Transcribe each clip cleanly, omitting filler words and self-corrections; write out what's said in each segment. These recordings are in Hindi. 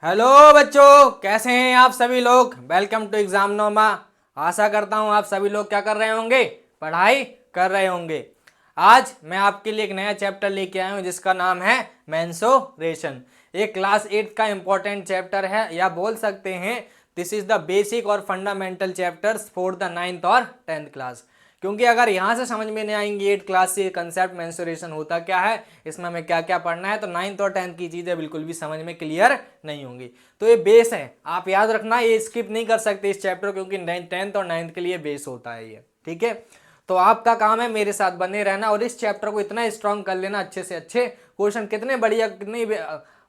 हेलो बच्चों, कैसे हैं आप सभी लोग। वेलकम टू एग्जाम नोमा। आशा करता हूं आप सभी लोग क्या कर रहे होंगे, पढ़ाई कर रहे होंगे। आज मैं आपके लिए एक नया चैप्टर लेके आया हूं जिसका नाम है मेंसुरेशन। ये क्लास 8 का इंपॉर्टेंट चैप्टर है, या बोल सकते हैं दिस इज द बेसिक और fundamental chapters for the 9th और 10th क्लास। क्योंकि अगर यहाँ से समझ में नहीं आएंगी 8 क्लास से कंसेप्ट मेंसुरेशन होता क्या है, इसमें हमें क्या क्या पढ़ना है, तो 9th और 10th की चीज़ें बिल्कुल भी समझ में क्लियर नहीं होंगी। तो ये बेस है, आप याद रखना, ये स्किप नहीं कर सकते इस चैप्टर, क्योंकि 10th और 9th के लिए बेस होता है ये। ठीक है, तो आपका काम है मेरे साथ बने रहना और इस चैप्टर को इतना स्ट्रांग कर लेना, अच्छे से अच्छे क्वेश्चन, कितने बढ़िया कितने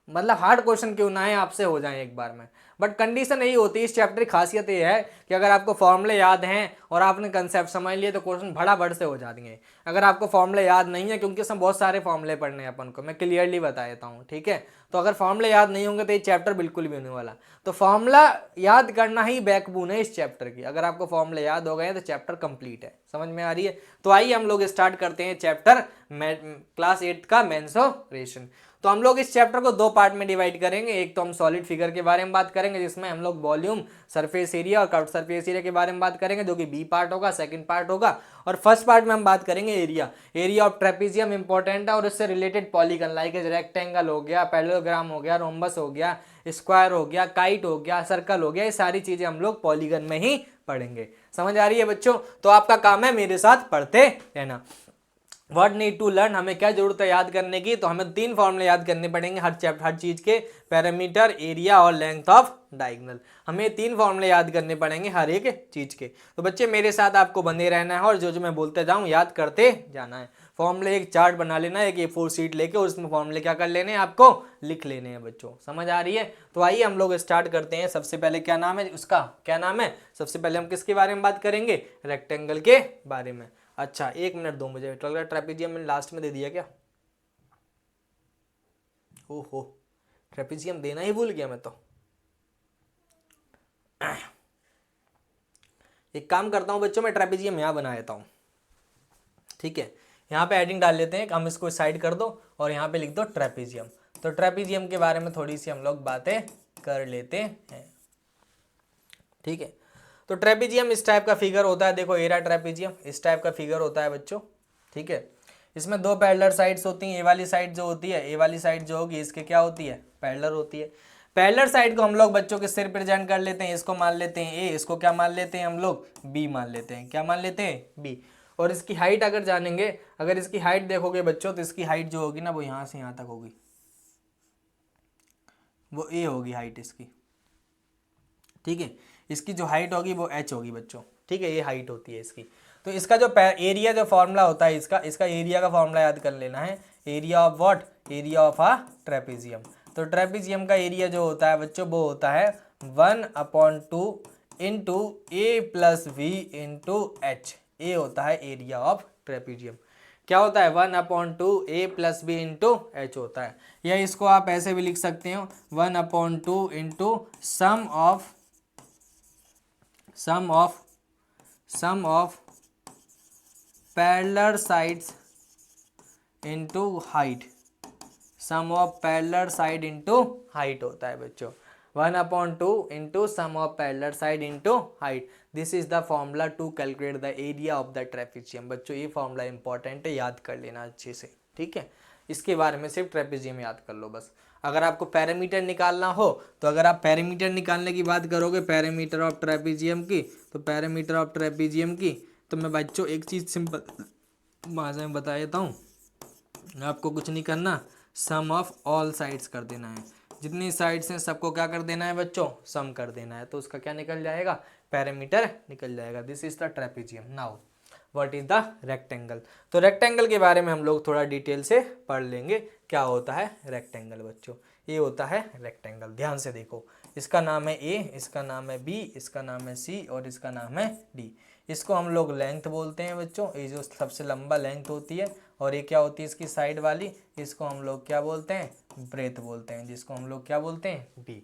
मतलब हार्ड क्वेश्चन क्यों ना है आपसे हो जाए एक बार में। बट कंडीशन यही होती है, इस चैप्टर की खासियत ये है कि अगर आपको फॉर्मूले याद हैं और आपने कंसेप्ट समझ लिए तो क्वेश्चन भड़ाभड़ से हो जाएंगे। अगर आपको फॉर्मूले याद नहीं है, क्योंकि इसमें बहुत सारे फॉर्मूले पढ़ने हैं अपन को, मैं क्लियरली बता देता हूँ। ठीक है, तो अगर फॉर्मूले याद नहीं होंगे तो ये चैप्टर बिल्कुल भी होने वाला। तो फॉर्मूला याद करना ही बैकबोन है इस चैप्टर की। अगर आपको फॉर्मूले याद हो गए तो चैप्टर कंप्लीट है। समझ में आ रही है? तो आइए हम लोग स्टार्ट करते हैं चैप्टर क्लास 8 का मेंसुरेशन। तो हम लोग इस चैप्टर को दो पार्ट में डिवाइड करेंगे। एक तो हम सॉलिड फिगर के बारे में बात करेंगे, जिसमें हम लोग वॉल्यूम, सरफेस एरिया और कर्व सरफेस एरिया के बारे में बात करेंगे, जो कि बी पार्ट होगा, सेकंड पार्ट होगा। और फर्स्ट पार्ट में हम बात करेंगे एरिया ऑफ ट्रेपेजियम इंपॉर्टेंट है, और इससे रिलेटेड पॉलीगन लाइक रेक्टेंगल हो गया, पैरेललोग्राम हो गया, रोम्बस हो गया, स्क्वायर हो गया, काइट हो गया, सर्कल हो गया, ये सारी चीजें हम लोग पॉलीगन में ही पढ़ेंगे। समझ आ रही है बच्चों? तो आपका काम है मेरे साथ पढ़ते रहना। व्हाट नीड टू लर्न, हमें क्या जरूरत है याद करने की, तो हमें 3 फॉर्मूले याद करने पड़ेंगे हर चैप्टर, हर चीज के, पैरामीटर, एरिया और लेंथ ऑफ डायगोनल। हमें 3 फॉर्मूले याद करने पड़ेंगे हर एक चीज के। तो बच्चे मेरे साथ आपको बने रहना है और जो जो मैं बोलते जाऊं याद करते जाना है। फॉर्मूले एक चार्ट बना लेना है, एक A4 शीट लेके, और उसमें फॉर्मूले क्या कर लेने हैं, आपको लिख लेने हैं बच्चों। समझ आ रही है? तो आइए हम लोग स्टार्ट करते हैं। सबसे पहले क्या नाम है उसका, क्या नाम है, सबसे पहले हम किसके बारे में बात करेंगे, रेक्टेंगल के बारे में। अच्छा, 1 मिनट दो मुझे, ट्रेपेजियम मैंने लास्ट में दे दिया क्या? ओहो, ट्रेपेजियम देना ही भूल गया मैं तो। एक काम करता हूँ बच्चों, मैं ट्रेपेजियम यहाँ बना देता हूँ। ठीक है, यहाँ पे एडिंग डाल लेते हैं, हम इसको साइड कर दो और यहाँ पे लिख दो ट्रेपेजियम। तो ट्रेपेजियम के बारे में थोड़ी सी हम लोग बातें कर लेते हैं। ठीक है, तो ट्रेपेजियम इस टाइप का फिगर होता है, देखो एरा ट्रेपेजियम इस टाइप का फिगर होता है बच्चों। ठीक है, इसमें दो पैरेलल साइड्स होती हैं। ए वाली साइड जो होती है, ए वाली साइड जो होगी इसके क्या होती है, पैरेलल होती है। पैरेलल साइड को हम लोग बच्चों के सिर रिप्रेजेंट कर लेते हैं, इसको मान लेते हैं ए, इसको क्या मान लेते हैं हम लोग, बी मान लेते हैं। क्या मान लेते हैं, बी। और इसकी हाइट अगर जानेंगे, अगर इसकी हाइट देखोगे बच्चों, तो इसकी हाइट जो होगी ना वो यहाँ से यहाँ तक होगी, वो ए होगी हाइट इसकी। ठीक है, इसकी जो हाइट होगी वो h होगी बच्चों। ठीक है, ये हाइट होती है इसकी। तो इसका जो एरिया जो फॉर्मूला होता है, इसका एरिया का फॉर्मूला याद कर लेना है। Area of what, area of a trapezium. तो ट्रेपेजियम का एरिया जो होता है बच्चों, वो होता है 1/2 into A plus B into H. A होता है एरिया ऑफ ट्रेपेजियम। क्या होता है, 1/2 A plus B into H होता है। या इसको आप ऐसे भी लिख सकते हो, 1/2 into sum of parallel sides into height। Sum of parallel side into height होता है बच्चों, 1/2 into sum of parallel side into height. This is the formula to calculate the area of the trapezium. बच्चों ये फॉर्मूला इंपॉर्टेंट है, याद कर लेना अच्छे से। ठीक है, इसके बारे में सिर्फ ट्रेपेजियम याद कर लो बस। अगर आपको पैरामीटर निकालना हो, तो अगर आप पैरामीटर निकालने की बात करोगे, पैरामीटर ऑफ ट्रेपेजियम की, तो पैरामीटर ऑफ ट्रेपेजियम की, तो मैं बच्चों एक चीज़ सिंपल भाषा में बता देता हूँ, आपको कुछ नहीं करना, सम ऑफ ऑल साइड्स कर देना है। जितनी साइड्स हैं सबको क्या कर देना है बच्चों, सम कर देना है। तो उसका क्या निकल जाएगा, पैरामीटर निकल जाएगा। This is the trapezium. Now what is the rectangle. तो रेक्टेंगल के बारे में हम लोग थोड़ा डिटेल से पढ़ लेंगे। क्या होता है रेक्टेंगल बच्चों, ये होता है रेक्टेंगल। ध्यान से देखो, इसका नाम है ए, इसका नाम है बी, इसका नाम है सी और इसका नाम है डी। इसको हम लोग लेंथ बोलते हैं बच्चों, ये जो सबसे लंबा लेंथ होती है। और ये क्या होती है इसकी साइड वाली, इसको हम लोग क्या बोलते हैं, ब्रेथ बोलते हैं, जिसको हम लोग क्या बोलते हैं, बी।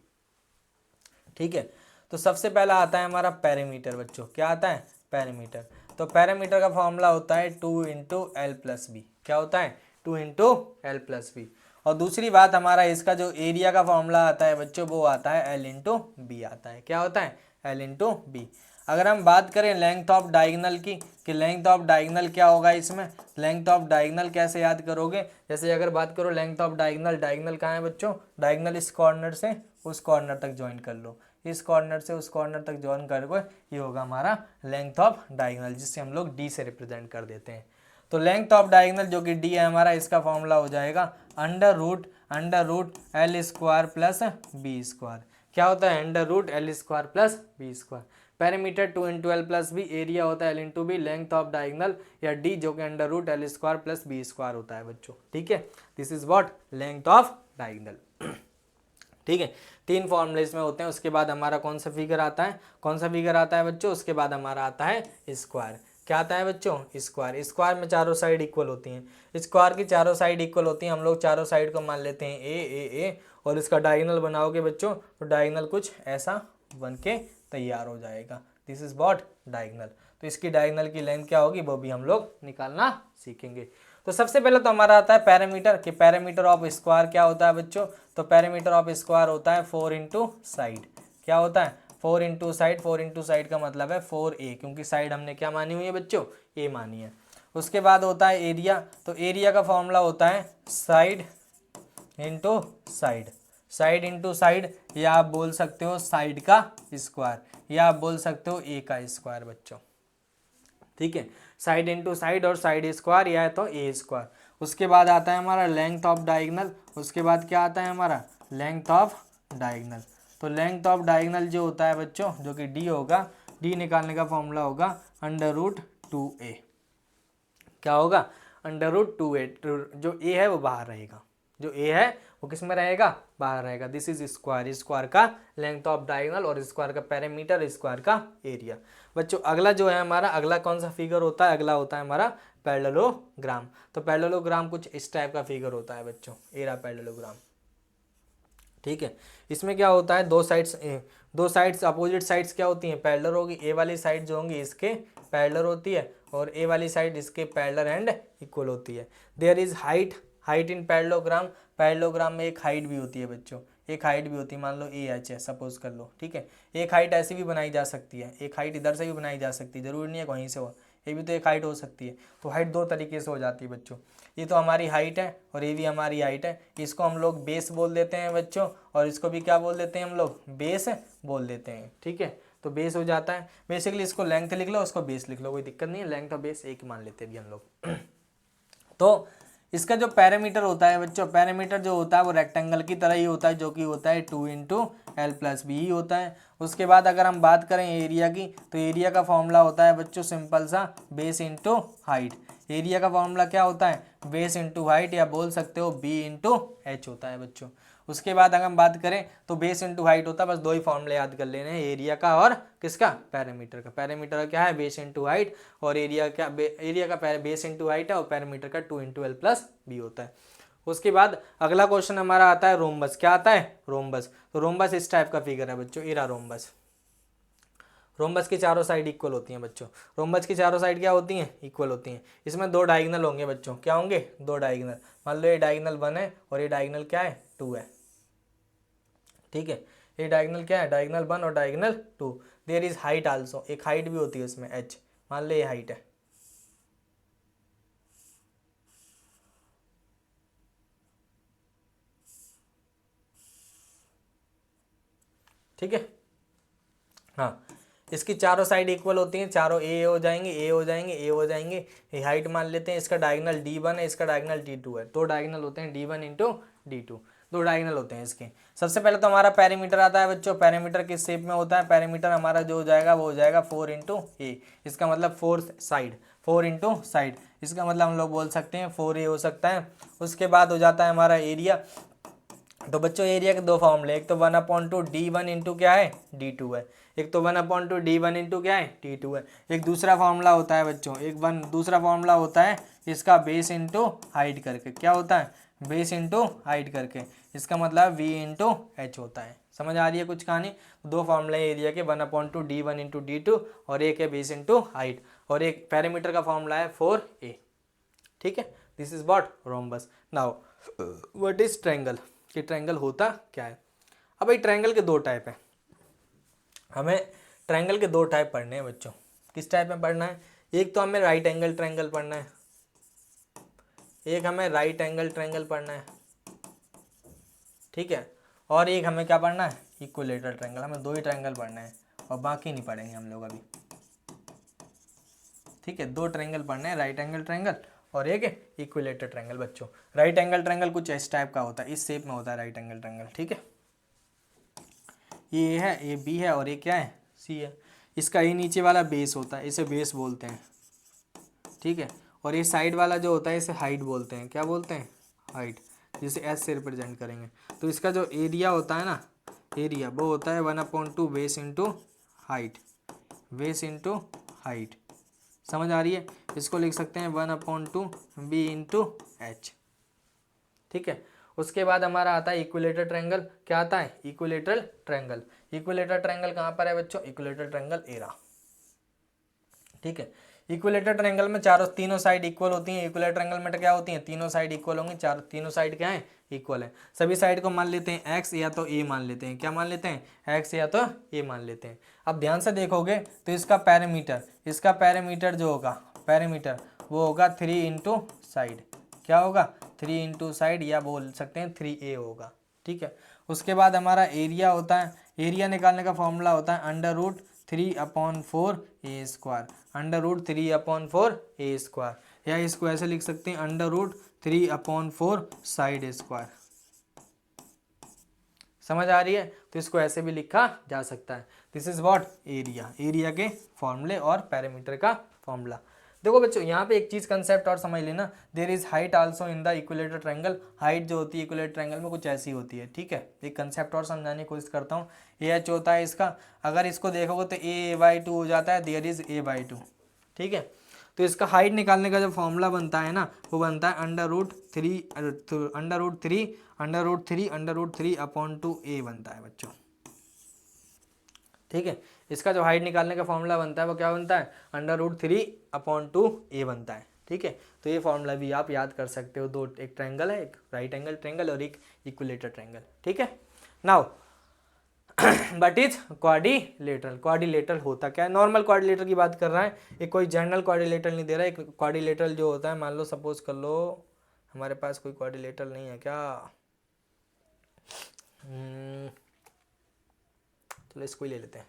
ठीक है, तो सबसे पहला आता है हमारा पैरामीटर बच्चों। क्या आता है, पैरामीटर। तो पैरामीटर का फॉर्मूला होता है 2 इंटू एल प्लस बी। क्या होता है, 2 इंटू एल प्लस बी। और दूसरी बात हमारा इसका जो एरिया का फॉर्मूला आता है बच्चों वो आता है एल इंटू बी आता है। क्या होता है? L into B. अगर हम बात करें लेंथ ऑफ डायगोनल की कि लेंथ ऑफ डायगोनल क्या होगा इसमें, लेंथ ऑफ डायगोनल कैसे याद करोगे, जैसे अगर बात करो लेंथ ऑफ डायगोनल, डायगोनल कहाँ है बच्चों, डायगोनल इस कॉर्नर से उस कॉर्नर तक ज्वाइन कर लो, इस कॉर्नर से उस कॉर्नर तक ज्वाइन करके ये होगा हमारा लेंथ ऑफ डायगोनल, जिससे हम लोग डी से रिप्रेजेंट कर देते हैं। तो लेंथ ऑफ डायगोनल जो कि डी है हमारा, इसका फॉर्मूला हो जाएगा under root L square plus B square. क्या होता है? Under root L square plus B square. Parameter 2 into L plus B, area होता है L into B, length of diagonal या डी जो कि under root L square plus B square होता है बच्चों। ठीक है, this is what length of diagonal. ठीक है, 3 फॉर्मूले इसमें होते हैं। उसके बाद हमारा कौन सा फिगर आता है, कौन सा फिगर आता है बच्चों, उसके बाद हमारा आता है स्क्वायर। क्या आता है बच्चों? स्क्वायर। स्क्वायर में चारों साइड इक्वल होती हैं, स्क्वायर की चारों साइड इक्वल होती हैं। हम लोग चारों साइड को मान लेते हैं ए और इसका डायगोनल बनाओगे बच्चों तो डायगोनल कुछ ऐसा बन के तैयार हो जाएगा। This is what diagonal. तो इसकी डायगोनल की लेंथ क्या होगी वो भी हम लोग निकालना सीखेंगे। तो सबसे पहले तो हमारा आता है पैरामीटर कि पैरामीटर ऑफ स्क्वायर क्या होता है बच्चों, तो पैरामीटर ऑफ स्क्वायर होता है 4 इंटू साइड। क्या होता है? 4 इंटू साइड। 4 इंटू साइड का मतलब है 4a, क्योंकि साइड हमने क्या मानी हुई है बच्चों, a मानी है। उसके बाद होता है एरिया, तो एरिया का फॉर्मूला होता है side into side, side into side, या आप बोल सकते हो साइड का स्क्वायर, या आप बोल सकते हो a का स्क्वायर बच्चों। ठीक है, साइड इंटू साइड और साइड स्क्वायर या तो ए स्क्वायर। उसके बाद आता है हमारा लेंथ ऑफ डायगोनल। उसके बाद क्या आता है हमारा लेंथ ऑफ डायगोनल। तो लेंथ ऑफ डायगोनल जो होता है बच्चों, जो कि डी होगा, डी निकालने का फॉर्मूला होगा अंडर रूट 2a। क्या होगा? Under root 2a। जो ए है वो बाहर रहेगा, जो ए है वो किस में रहेगा, बाहर रहेगा। दिस इज स्क्वायर, स्क्वायर का लेंथ ऑफ डायगोनल और स्क्वायर का पैरामीटर, स्क्वायर का एरिया। बच्चों अगला जो है हमारा, अगला कौन सा फिगर होता है, अगला होता है हमारा पैरेललोग्राम। तो पैरेललोग्राम कुछ इस टाइप का फिगर होता है बच्चों, एरा पैरेललोग्राम। ठीक है, इसमें क्या होता है, दो साइड्स अपोजिट साइड्स क्या होती हैं, पैरेलल होगी। ए वाली साइड जो होंगी इसके पैरेलल होती है और ए वाली साइड इसके पैरेलल एंड इक्वल होती है। There is height in parallelogram. Parallelogram में एक हाइट भी होती है बच्चों, एक हाइट भी होती है, मान लो ए एच है सपोज कर लो। ठीक है, एक हाइट ऐसी भी बनाई जा सकती है, एक हाइट इधर से भी बनाई जा सकती है, जरूरी नहीं है वहीं से हो, ये भी तो एक हाइट हो सकती है। तो हाइट 2 तरीके से हो जाती है बच्चों। ये तो हमारी हाइट है और ये भी हमारी हाइट है, इसको हम लोग बेस बोल देते हैं बच्चों, और इसको भी क्या बोल देते हैं हम लोग, बेस बोल देते हैं। ठीक है, तो बेस हो जाता है। बेसिकली इसको लेंथ लिख लो, उसको बेस लिख लो, कोई दिक्कत नहीं है, लेंथ और बेस एक ही मान लेते हैं भी हम लोग। तो इसका जो पैरामीटर होता है बच्चों, पैरामीटर जो होता है वो रेक्टेंगल की तरह ही होता है, जो कि होता है 2 इंटू एल प्लस बी ही होता है। उसके बाद अगर हम बात करें एरिया की, तो एरिया का फॉर्मूला होता है बच्चों सिंपल सा बेस इंटू हाइट। एरिया का फॉर्मूला क्या होता है, बेस इंटू हाइट, या बोल सकते हो बी इंटू एच होता है बच्चों। उसके बाद अगर हम बात करें तो बेस इंटू हाइट होता है, बस 2 ही फॉर्मूले याद कर लेने हैं, एरिया का और किसका, पैरामीटर का। पैरामीटर क्या है, बेस इंटू हाइट, और एरिया क्या, एरिया का बेस इंटू हाइट है और पैरामीटर का 2 इंटू एल प्लस बी होता है। उसके बाद अगला क्वेश्चन हमारा आता है रोम्बस। क्या आता है, रोम्बस। तो रोम्बस इस टाइप का फिगर है बच्चों, एरा रोम्बस। रोम्बस की चारों साइड इक्वल होती हैं बच्चों, रोम्बस की चारों साइड क्या होती हैं, इक्वल होती हैं। इसमें 2 डायगोनल होंगे बच्चों, क्या होंगे, 2 डायगोनल। मान लो ये डायगोनल 1 है और ये डायगोनल क्या है, 2 है। ठीक है, ये डायगोनल क्या है, डायगोनल 1 और diagonal 2। There is height also, एक हाइट भी होती है इसमें h, मान लो ये हाइट है। ठीक है, हाँ, इसकी चारों साइड इक्वल होती हैं, चारों ए हो जाएंगे, ए हो जाएंगे, ए हो जाएंगे। ये हाइट मान लेते हैं, इसका डायगोनल D1 है, इसका डायगोनल D2 है। 2 डायगोनल होते हैं, D1 इंटू D2, 2 डायगोनल होते हैं इसके। सबसे पहले तो हमारा पैरामीटर आता है बच्चों, पैरामीटर किस शेप में होता है, पैरामीटर हमारा जो हो जाएगा वो हो जाएगा 4 इंटू ए, इसका मतलब 4 साइड, 4 इंटू साइड, इसका मतलब हम लोग बोल सकते हैं 4a हो सकता है। उसके बाद हो जाता है हमारा एरिया। तो बच्चों एरिया के 2 फॉर्मूले, एक तो 1/2 D1 इंटू क्या है, D2 है, एक तो 1/2 D1 इंटू क्या है, D2 है। एक दूसरा फॉर्मूला होता है बच्चों, दूसरा फॉर्मूला होता है इसका बेस इंटू हाइट करके। क्या होता है, बेस इंटू हाइट करके, इसका मतलब V इंटू एच होता है। समझ आ रही है कुछ कहानी। 2 फॉर्मूले एरिया के, 1/2 D1 इंटू D2 और एक है बेस इंटू हाइट, और एक पैरामीटर का फॉर्मूला है 4a। ठीक है, this is what rhombus. Now what is triangle, कि ट्रायंगल होता क्या है। अब भाई ट्रायंगल के दो टाइप हैं, हमें ट्रायंगल के दो टाइप पढ़ने हैं बच्चों। किस टाइप में पढ़ना है, एक तो हमें राइट एंगल ट्रायंगल पढ़ना है, एक हमें राइट एंगल ट्रायंगल पढ़ना है, ठीक है, और एक हमें क्या पढ़ना है, इक्विलेटरल ट्रायंगल। हमें दो ही ट्रायंगल पढ़ना है और बाकी नहीं पढ़ेंगे हम लोग अभी, ठीक है। दो ट्रायंगल पढ़ने हैं, राइट एंगल ट्रायंगल और एक इक्विलेटरल ट्रायंगल बच्चों। राइट एंगल ट्रायंगल कुछ इस टाइप का होता है, इस शेप में होता है राइट एंगल ट्रायंगल, ठीक है। ये है, ये बी है और ये क्या है, सी है। इसका ये नीचे वाला बेस होता है, इसे बेस बोलते हैं, ठीक है। और ये साइड वाला जो होता है इसे हाइट बोलते हैं, क्या बोलते हैं, हाइट, जिसे एस से रिप्रेजेंट करेंगे। तो इसका जो एरिया होता है ना, एरिया वो होता है 1/2 base into height, base into height, समझ आ रही है। इसको लिख सकते हैं 1/2 बी इंटू एच, ठीक है। उसके बाद हमारा आता है इक्विलेटरल ट्रायंगल। क्या आता है, इक्विलेटरल ट्रायंगल। इक्विलेटरल ट्रायंगल कहाँ पर है बच्चों, इक्विलेटरल ट्रायंगल एरा, ठीक है। इक्विलेटरल ट्रायंगल में चारों तीनों साइड इक्वल होती हैं। इक्विलेटरल ट्रायंगल में क्या होती हैं, तीनों साइड इक्वल होंगी, चारों तीनों साइड क्या है, इक्वल है। सभी साइड को मान लेते हैं एक्स या तो ए मान लेते हैं, क्या मान लेते हैं, एक्स या तो ए मान लेते हैं। अब ध्यान से देखोगे तो इसका पैरामीटर जो होगा, पैरामीटर वो होगा 3 इंटू साइड, क्या होगा, 3 इंटू साइड, या बोल सकते हैं 3a होगा, ठीक है। उसके बाद हमारा एरिया होता है, एरिया निकालने का फॉर्मूला होता है √3/4 ए स्क्वायर, √3/4 ए स्क्वायर, या इसको ऐसे लिख सकते हैं √3/4 साइड स्क्वायर, समझ आ रही है। तो इसको ऐसे भी लिखा जा सकता है। This is what, area, area के फॉर्मूले और पैरामीटर का फॉर्मूला। देखो बच्चों यहाँ पे एक चीज कंसेप्ट और समझ लेना, there is height also in the equilateral triangle. Height जो होती है इक्विलेटरल ट्रायंगल में कुछ ऐसी होती है, ठीक है। एक कंसेप्ट और समझाने की कोशिश करता हूँ। ए एच होता है इसका, अगर इसको देखोगे तो a/2 हो जाता है, देयर इज a/2, ठीक है। तो इसका हाइट निकालने का जो फॉर्मूला बनता है ना, वो बनता है √3/2 बनता है बच्चों, ठीक है। इसका जो हाइट निकालने का फॉर्मूला बनता है वो क्या बनता है, √3/2 बनता है, ठीक है। तो ये फॉर्मूला भी आप याद कर सकते हो। दो, एक ट्रायंगल है, एक राइट एंगल ट्रायंगल और एक इक्विलेटरल ट्रायंगल, ठीक है। Now but is quadrilateral. Quadrilateral होता क्या है, नॉर्मल क्वाड्रिलेटरल की बात कर रहा है, एक कोई जनरल क्वाड्रिलेटरल नहीं दे रहा है। एक क्वाड्रिलेटरल जो होता है, मान लो सपोज कर लो हमारे पास कोई क्वाड्रिलेटरल नहीं है क्या, चलो इसको ही ले लेते हैं।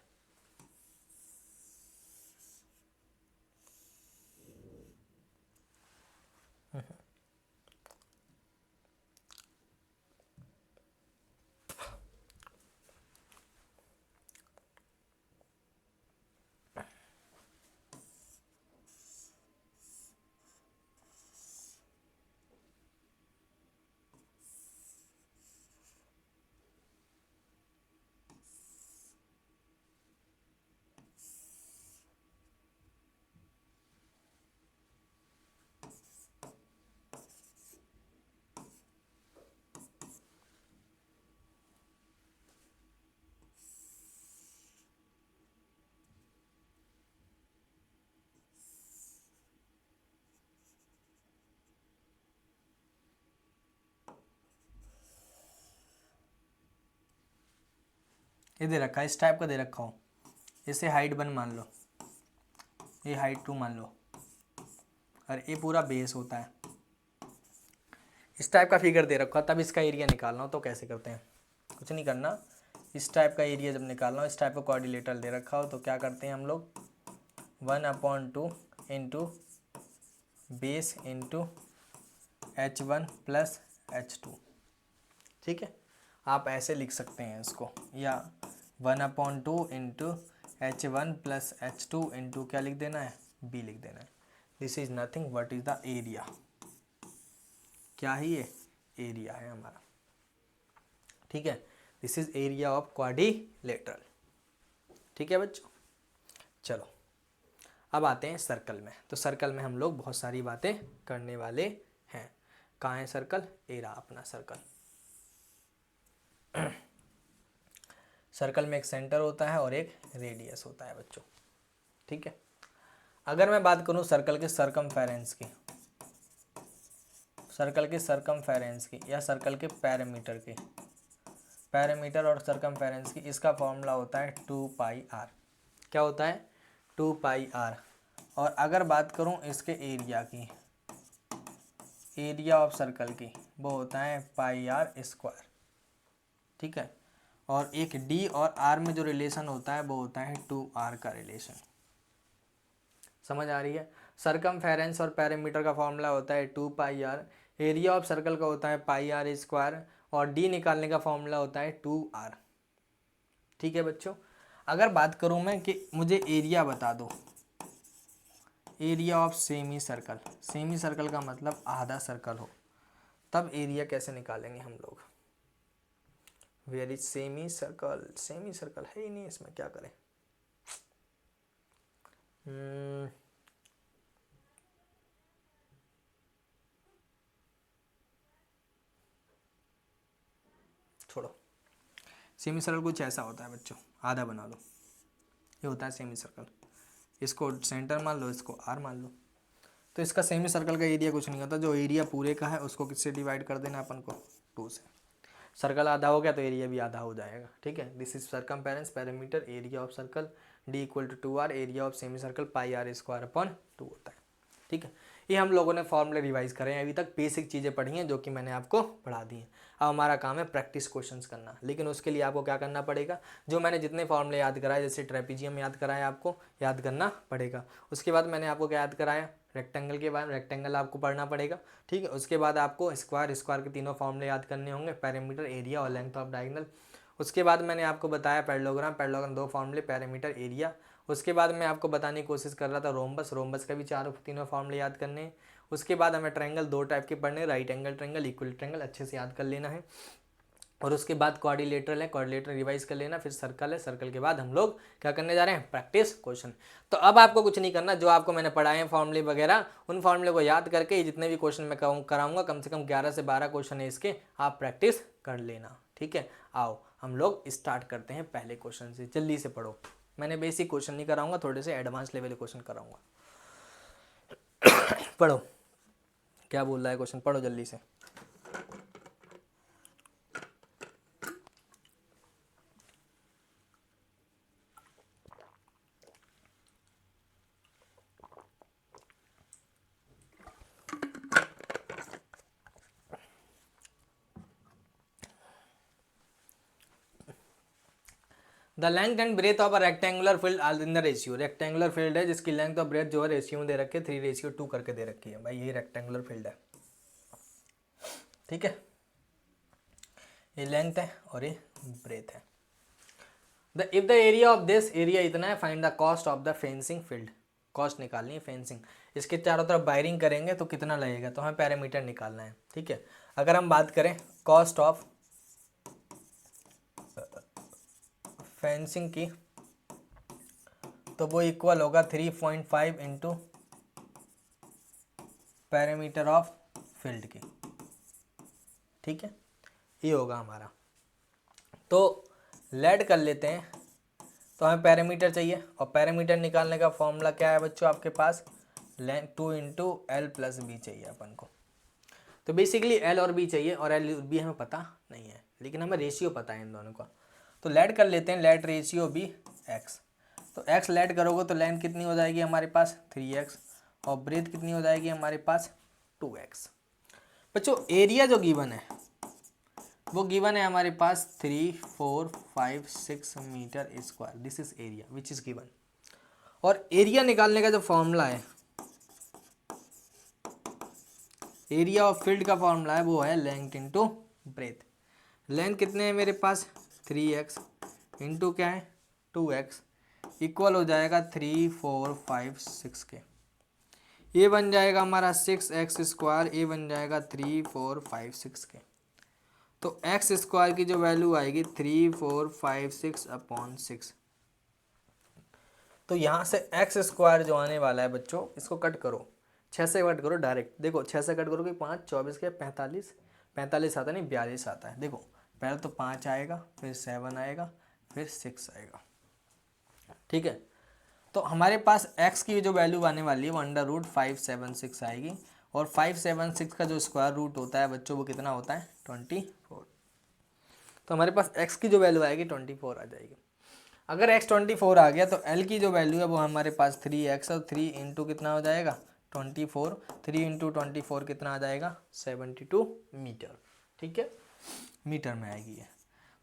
ये दे रखा है, इस टाइप का दे रखा हो, इसे हाइट 1 मान लो, ये हाइट 2 मान लो, और ये पूरा बेस होता है। इस टाइप का फिगर दे रखा, तब इसका एरिया निकालना हो तो कैसे करते हैं, कुछ नहीं करना। इस टाइप का एरिया जब निकालना हो, इस टाइप का क्वाड्रिलेटरल दे रखा हो तो क्या करते हैं हम लोग, 1/2 into base into h1 plus h2, ठीक है। आप ऐसे लिख सकते हैं इसको, या 1/2 into h1 plus h2 into क्या लिख देना है, b लिख देना है। This is nothing what is the area, क्या है ये, एरिया है हमारा, ठीक है। This is area of quadrilateral, ठीक है बच्चों। चलो अब आते हैं सर्कल में। तो सर्कल में हम लोग बहुत सारी बातें करने वाले हैं। कहाँ है सर्कल, एरा अपना सर्कल। सर्कल में एक सेंटर होता है और एक रेडियस होता है बच्चों, ठीक है। अगर मैं बात करूं सर्कल के सरकमफेरेंस की, सर्कल की सरकमफेरेंस की या सर्कल के पैरामीटर की, पैरामीटर और सरकमफेरेंस की, इसका फॉर्मूला होता है 2πr। क्या होता है? 2πr। और अगर बात करूं इसके एरिया की, एरिया ऑफ सर्कल की, वो होता है πr²। ठीक है। और एक d और r में जो रिलेशन होता है वो होता है 2r का रिलेशन। समझ आ रही है? सरकमफेरेंस और पैरामीटर का फॉर्मूला होता है 2πr, एरिया ऑफ सर्कल का होता है πr², और d निकालने का फॉर्मूला होता है 2r। ठीक है बच्चों। अगर बात करूं मैं कि मुझे एरिया बता दो, area of semi circle, semi circle का मतलब आधा सर्कल हो, तब एरिया कैसे निकालेंगे हम लोग? Where is semi circle? Semi circle है ही नहीं इसमें, क्या करें? छोड़ो। सेमी सर्कल कुछ ऐसा होता है बच्चों, आधा बना लो, ये होता है सेमी सर्कल। इसको सेंटर मान लो, इसको आर मान लो। तो इसका सेमी सर्कल का एरिया कुछ नहीं होता, जो एरिया पूरे का है उसको किससे डिवाइड कर देना अपन को? 2 से। सर्कल आधा हो गया तो एरिया भी आधा हो जाएगा। ठीक है। This is circumference, parameter, area of circle, d = 2r, area of semi circle πr²/2 होता है। ठीक है। ये हम लोगों ने फॉर्मूले रिवाइज करे हैं, अभी तक बेसिक चीज़ें पढ़ी हैं जो कि मैंने आपको पढ़ा दी हैं। अब हमारा काम है प्रैक्टिस क्वेश्चंस करना, लेकिन उसके लिए आपको क्या करना पड़ेगा? जो मैंने जितने फॉर्मूले याद कराए, जैसे ट्रेपीजियम याद कराया, आपको याद करना पड़ेगा। उसके बाद मैंने आपको क्या याद कराया? रेक्टेंगल के बाद रेक्टेंगल आपको पढ़ना पड़ेगा। ठीक है। उसके बाद आपको स्क्वायर, स्क्वायर के तीनों फॉर्मूले याद करने होंगे, पैरामीटर, एरिया और लेंथ ऑफ डायगोनल। उसके बाद मैंने आपको बताया पैरेललोग्राम, पैरेललोग्राम 2 फॉर्मूले, पैरामीटर, एरिया। उसके बाद मैं आपको बताने की कोशिश कर रहा था रोम्बस, रोम्बस का भी तीनों फॉर्मूले याद करने हैं। उसके बाद हमें ट्रायंगल 2 टाइप के पढ़ने, right angle triangle, equal triangle, अच्छे से याद कर लेना है। और उसके बाद क्वाड्रिलेटरल है, क्वाड्रिलेटरल रिवाइज कर लेना। फिर सर्कल है, सर्कल के बाद हम लोग क्या करने जा रहे हैं? Practice question. तो अब आपको कुछ नहीं करना, जो आपको मैंने पढ़ाए हैं फॉर्मूले वगैरह, उन फॉर्मूले को याद करके जितने भी क्वेश्चन मैं कराऊंगा, कम से कम 11 से 12 क्वेश्चन है इसके, आप प्रैक्टिस कर लेना। ठीक है। आओ हम लोग स्टार्ट करते हैं पहले क्वेश्चन से। जल्दी से पढ़ो, मैंने बेसिक क्वेश्चन नहीं कराऊंगा, थोड़े से एडवांस लेवल के क्वेश्चन कराऊंगा। पढ़ो, क्या बोल रहा है क्वेश्चन, पढ़ो जल्दी से। The length and breadth of a rectangular field are in the ratio. Rectangular field है जिसकी लेंथ और ब्रेथ जो है रेशियो में दे रखी है, 3:2 करके दे रखी है। भाई ये रेक्टेंगुलर फील्ड है। ठीक है। ये लेंथ है और ये ब्रेथ है। If the area of this, area इतना है, find the cost of the fencing field. Cost निकालनी है फेंसिंग। इसके चारों तरफ वायरिंग करेंगे तो कितना लगेगा, तो हमें पैरामीटर निकालना है। ठीक है। अगर हम बात करें कॉस्ट ऑफ फेंसिंग की, तो वो इक्वल होगा 3.5 इंटू पैरामीटर ऑफ फील्ड की। ठीक है। ये होगा हमारा। तो लेड कर लेते हैं। तो हमें पैरामीटर चाहिए, और पैरामीटर निकालने का फॉर्मूला क्या है बच्चों आपके पास? 2 इंटू एल प्लस बी चाहिए अपन को। तो बेसिकली एल और बी चाहिए, और एल और बी हमें पता नहीं है, लेकिन हमें रेशियो पता है इन दोनों का। तो लेड कर लेते हैं, लेड रेशियो बी एक्स। तो एक्स लेड करोगे तो लेंथ कितनी हो जाएगी हमारे पास? 3x, और ब्रेथ कितनी हो जाएगी हमारे पास? 2x। बच्चों एरिया जो गिवन है वो गिवन है हमारे पास 3, 4, 5, 6 metre square. This is area which is given. और एरिया निकालने का जो फॉर्मूला है, एरिया ऑफ फील्ड का फॉर्मूला है वो है लेंथ इंटू ब्रेथ। लेंथ कितने हैं मेरे पास? 3x इंटू क्या है? 2x, इक्वल हो जाएगा 3, 4, 5, 6 के। ये बन जाएगा हमारा 6x², ये बन जाएगा 3, 4, 5, 6 के। तो एक्स स्क्वायर की जो वैल्यू आएगी 3, 4, 5, 6/6। तो यहाँ से एक्स स्क्वायर जो आने वाला है बच्चों, इसको कट करो, 6 से कट करो डायरेक्ट। देखो 6 से कट करोगे 5, 24 के 45, 45 आता नहीं 42 आता है। देखो पहले तो 5 आएगा, फिर 7 आएगा, फिर 6 आएगा। ठीक है। तो हमारे पास x की जो वैल्यू आने वाली है वो √576 आएगी, और 576 का जो स्क्वायर रूट होता है बच्चों वो कितना होता है 24। तो हमारे पास x की जो वैल्यू आएगी 24 आ जाएगी। अगर x 24 आ गया तो l की जो वैल्यू है वो हमारे पास 3x और 3 इंटू कितना हो जाएगा 24, 3 इंटू 24 कितना आ जाएगा 72 मीटर। ठीक है, मीटर में आएगी ये।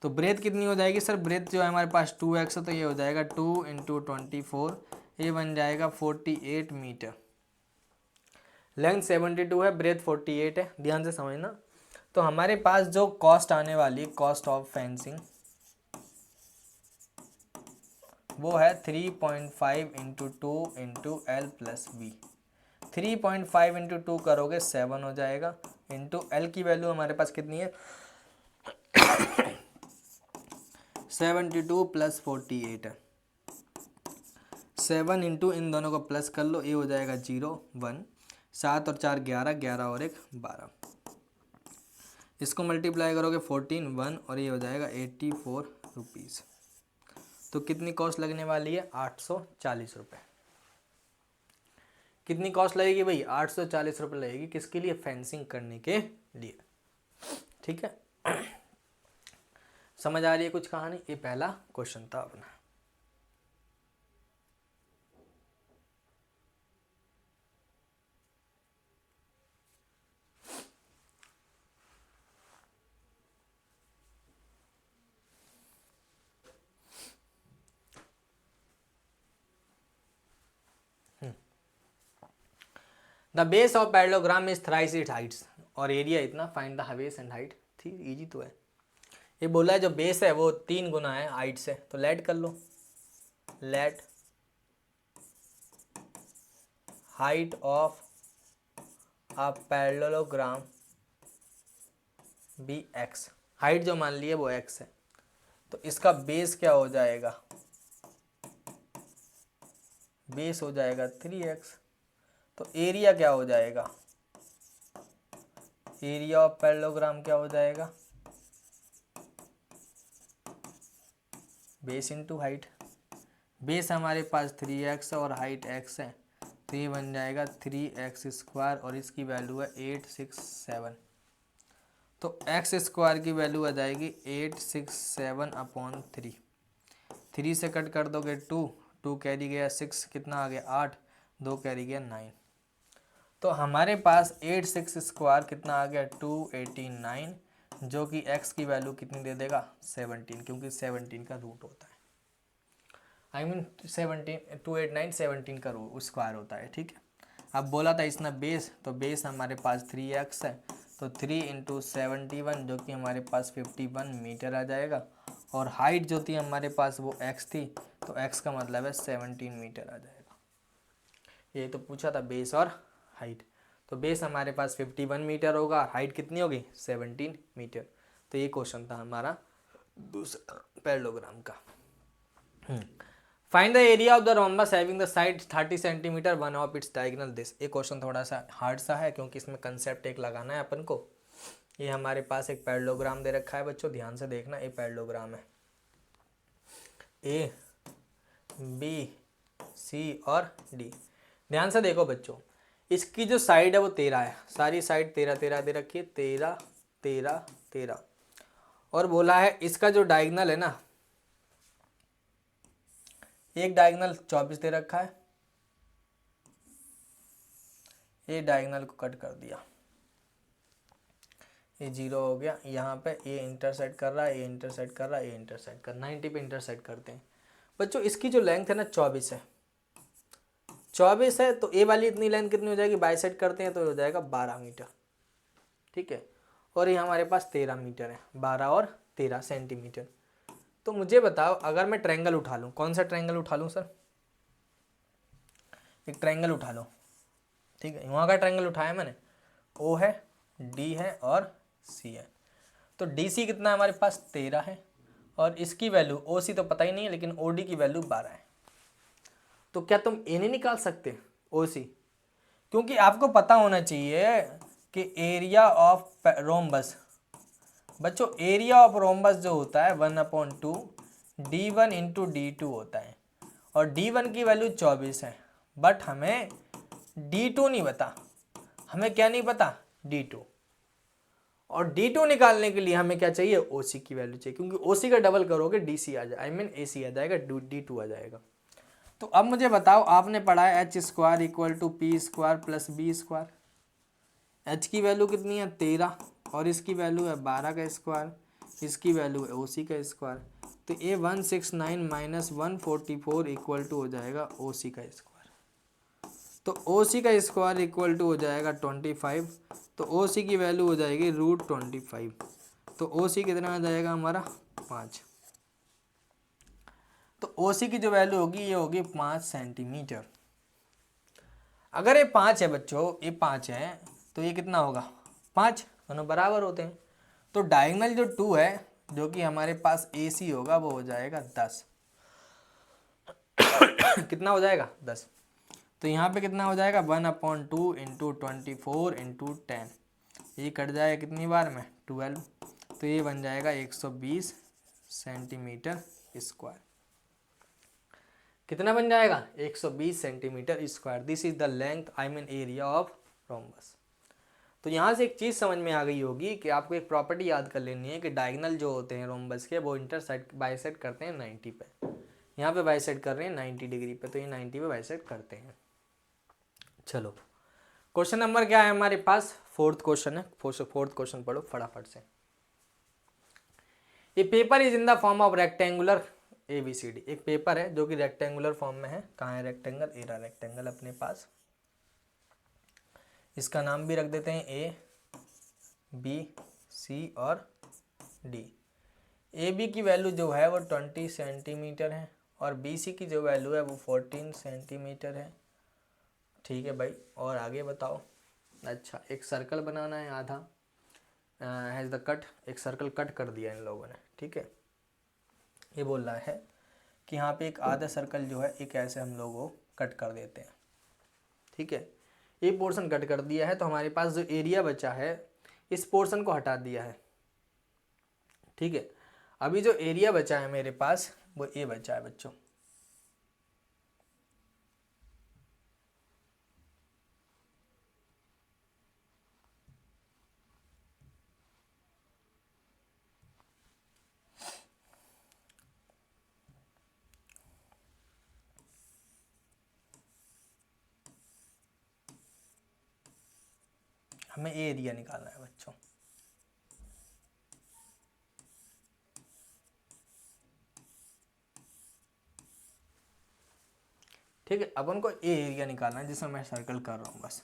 तो ब्रेथ कितनी हो जाएगी सर, ब्रेथ जो है हमारे पास 2x है तो ये हो जाएगा 2 इंटू 24, ये बन जाएगा 48 मीटर। लेंथ 72 है, ब्रेथ 48 है, ध्यान से समझना। तो हमारे पास जो कॉस्ट आने वाली है, कॉस्ट ऑफ फेंसिंग, वो है 3.5 into 2 into L plus B. 3.5 into 2 करोगे 7 हो जाएगा, इंटू एल की वैल्यू हमारे पास कितनी है 72 प्लस 48 है। 7 इंटू इन दोनों को प्लस कर लो, ये हो जाएगा 0 1, 7 और 4 11, 11 और 1 12। इसको मल्टीप्लाई करोगे 14 1 और ये हो जाएगा 84 रुपीज़। तो कितनी कॉस्ट लगने वाली है 840 रुपये। कितनी कॉस्ट लगेगी भाई 840 रुपये लगेगी, किसके लिए फेंसिंग करने के लिए। ठीक है, समझ आ रही है कुछ कहानी। ये पहला क्वेश्चन था अपना। The base of parallelogram is thrice it Heights और एरिया इतना, find the base and height. ठीक, इजी तो है। ये बोला है जो बेस है वो 3 गुना है हाइट से, तो लेट कर लो, let height of a parallelogram be X. Height जो मान ली है वो एक्स है, तो इसका बेस क्या हो जाएगा, बेस हो जाएगा 3x। तो एरिया क्या हो जाएगा, एरिया ऑफ पैरेललोग्राम क्या हो जाएगा, बेस इंटू हाइट। बेस हमारे पास 3x और हाइट x है, तो ये बन जाएगा 3x स्क्वायर और इसकी वैल्यू है 867। तो x स्क्वायर की वैल्यू आ जाएगी 867 अपॉन 3। 3 से कट कर दोगे 2, 2 कैरी गया 6, कितना आ गया 8, 2 कैरी गया 9। तो हमारे पास 86 स्क्वायर कितना आ गया 289, जो कि x की वैल्यू कितनी दे देगा 17, क्योंकि 17 का रूट होता है। आई मीन 17, 289 17 का स्क्वायर होता है। ठीक है, अब बोला था इसने बेस, तो बेस हमारे पास 3x है, तो 3 इंटू 71 जो कि हमारे पास 51 मीटर आ जाएगा। और हाइट जो थी हमारे पास वो x थी, तो x का मतलब है 17 मीटर आ जाएगा। ये तो पूछा था बेस और हाइट, तो बेस हमारे पास 51 मीटर होगा, हाइट कितनी होगी 17 मीटर। तो ये क्वेश्चन था हमारा दूसरा पैरेललोग्राम का। Find the area of the rhombus having the side 30 centimetre, one of its diagonal this. ये क्वेश्चन थोड़ा सा हार्ड सा है, क्योंकि इसमें कंसेप्ट एक लगाना है अपन को। ये हमारे पास एक पैरेललोग्राम दे रखा है बच्चों, ध्यान से देखना। ये पैरेललोग्राम है, ए बी सी और डी। ध्यान से देखो बच्चों, इसकी जो साइड है वो 13 है, सारी साइड 13 13 दे रखी है, 13 13 13। और बोला है इसका जो डायगोनल है ना, एक डायगोनल 24 दे रखा है, ये डायगोनल को कट कर दिया, ये 0 हो गया। यहाँ पे ये इंटरसेक्ट कर रहा है, ये इंटरसेक्ट कर रहा है, ये इंटरसेक्ट कर 90 पे इंटरसेक्ट करते हैं बच्चों। इसकी जो लेंथ है ना 24 है, 24 है, तो ए वाली इतनी लेंथ कितनी हो जाएगी, बाइसेक्ट करते हैं तो हो जाएगा 12 मीटर। ठीक है, और ये हमारे पास 13 मीटर है, 12 और 13 सेंटीमीटर। तो मुझे बताओ, अगर मैं ट्रायंगल उठा लूँ, कौन सा ट्रायंगल उठा लूँ सर, एक ट्रायंगल उठा लो। ठीक है, वहाँ का ट्रायंगल उठाया मैंने, ओ है, डी है और सी है। तो डी सी कितना है हमारे पास 13 है, और इसकी वैल्यू ओ सी तो पता ही नहीं है, लेकिन ओ डी की वैल्यू 12 है। तो क्या तुम ए नहीं निकाल सकते ओ सी, क्योंकि आपको पता होना चाहिए कि एरिया ऑफ रोम्बस, बच्चों एरिया ऑफ रोम्बस जो होता है 1/2 d1 इंटू d2 होता है, और d1 की वैल्यू 24 है, बट हमें d2 नहीं पता। हमें क्या नहीं पता, D2। और D2 निकालने के लिए हमें क्या चाहिए, OC की वैल्यू चाहिए, क्योंकि OC का डबल करोगे DC आ जाए, आई मीन AC आ जाएगा, D2 आ जाएगा। तो अब मुझे बताओ, आपने पढ़ा है H square equal to P square plus B square. H की वैल्यू कितनी है 13, और इसकी वैल्यू है 12 का स्क्वायर, इसकी वैल्यू है OC का स्क्वायर। तो ये 169 माइनस 144 इक्वल टू हो जाएगा OC का स्क्वायर। तो OC का स्क्वायर इक्वल टू हो जाएगा 25। तो OC की वैल्यू हो जाएगी √25। तो OC कितना आ जाएगा हमारा 5। तो OC की जो वैल्यू होगी ये होगी 5 सेंटीमीटर। अगर ये 5 है बच्चों, ये 5 है, तो ये कितना होगा 5, दोनों बराबर होते हैं। तो डायगोनल जो 2 है, जो कि हमारे पास AC होगा, वो हो जाएगा 10। कितना हो जाएगा 10। तो यहाँ पे कितना हो जाएगा 1/2 इंटू 24 इंटू 10, ये कट जाएगा कितनी बार में 12। तो ये बन जाएगा 120 सेंटीमीटर स्क्वायर। कितना बन जाएगा 120 centimetre square. This is the length, I mean area of rhombus. तो यहाँ से एक चीज़ समझ में आ गई होगी कि आपको एक प्रॉपर्टी याद कर लेनी है कि डायगोनल जो होते हैं रोम्बस के, वो इंटरसेक्ट बाइसेक्ट करते हैं 90 पे। यहाँ पे बाइसेक्ट कर रहे हैं 90 डिग्री पे, तो ये 90 पे बाइसेक्ट करते हैं। चलो क्वेश्चन नंबर क्या है हमारे पास, फोर्थ क्वेश्चन है। फोर्थ क्वेश्चन पढ़ो फटाफट से। ये paper is in the form of rectangular ABCD। एक पेपर है जो कि रेक्टेंगुलर फॉर्म में है। कहाँ है रेक्टेंगल, एरा रेक्टेंगल अपने पास। इसका नाम भी रख देते हैं A, B, C और D। AB की वैल्यू जो है वो 20 सेंटीमीटर है, और BC की जो वैल्यू है वो 14 सेंटीमीटर है। ठीक है भाई, और आगे बताओ। अच्छा, एक सर्कल बनाना है, आधा हैज़ द कट, एक सर्कल कट कर दिया इन लोगों ने। ठीक है, ये बोल रहा है कि यहाँ पे एक आधा सर्कल जो है एक ऐसे हम लोग वो कट कर देते हैं। ठीक है, ये पोर्शन कट कर दिया है, तो हमारे पास जो एरिया बचा है इस पोर्शन को हटा दिया है। ठीक है, अभी जो एरिया बचा है मेरे पास वो ये बचा है बच्चों। हमें एरिया निकालना है बच्चों। ठीक है, अपन को ए एरिया निकालना है जिसमें मैं सर्कल कर रहा हूँ बस।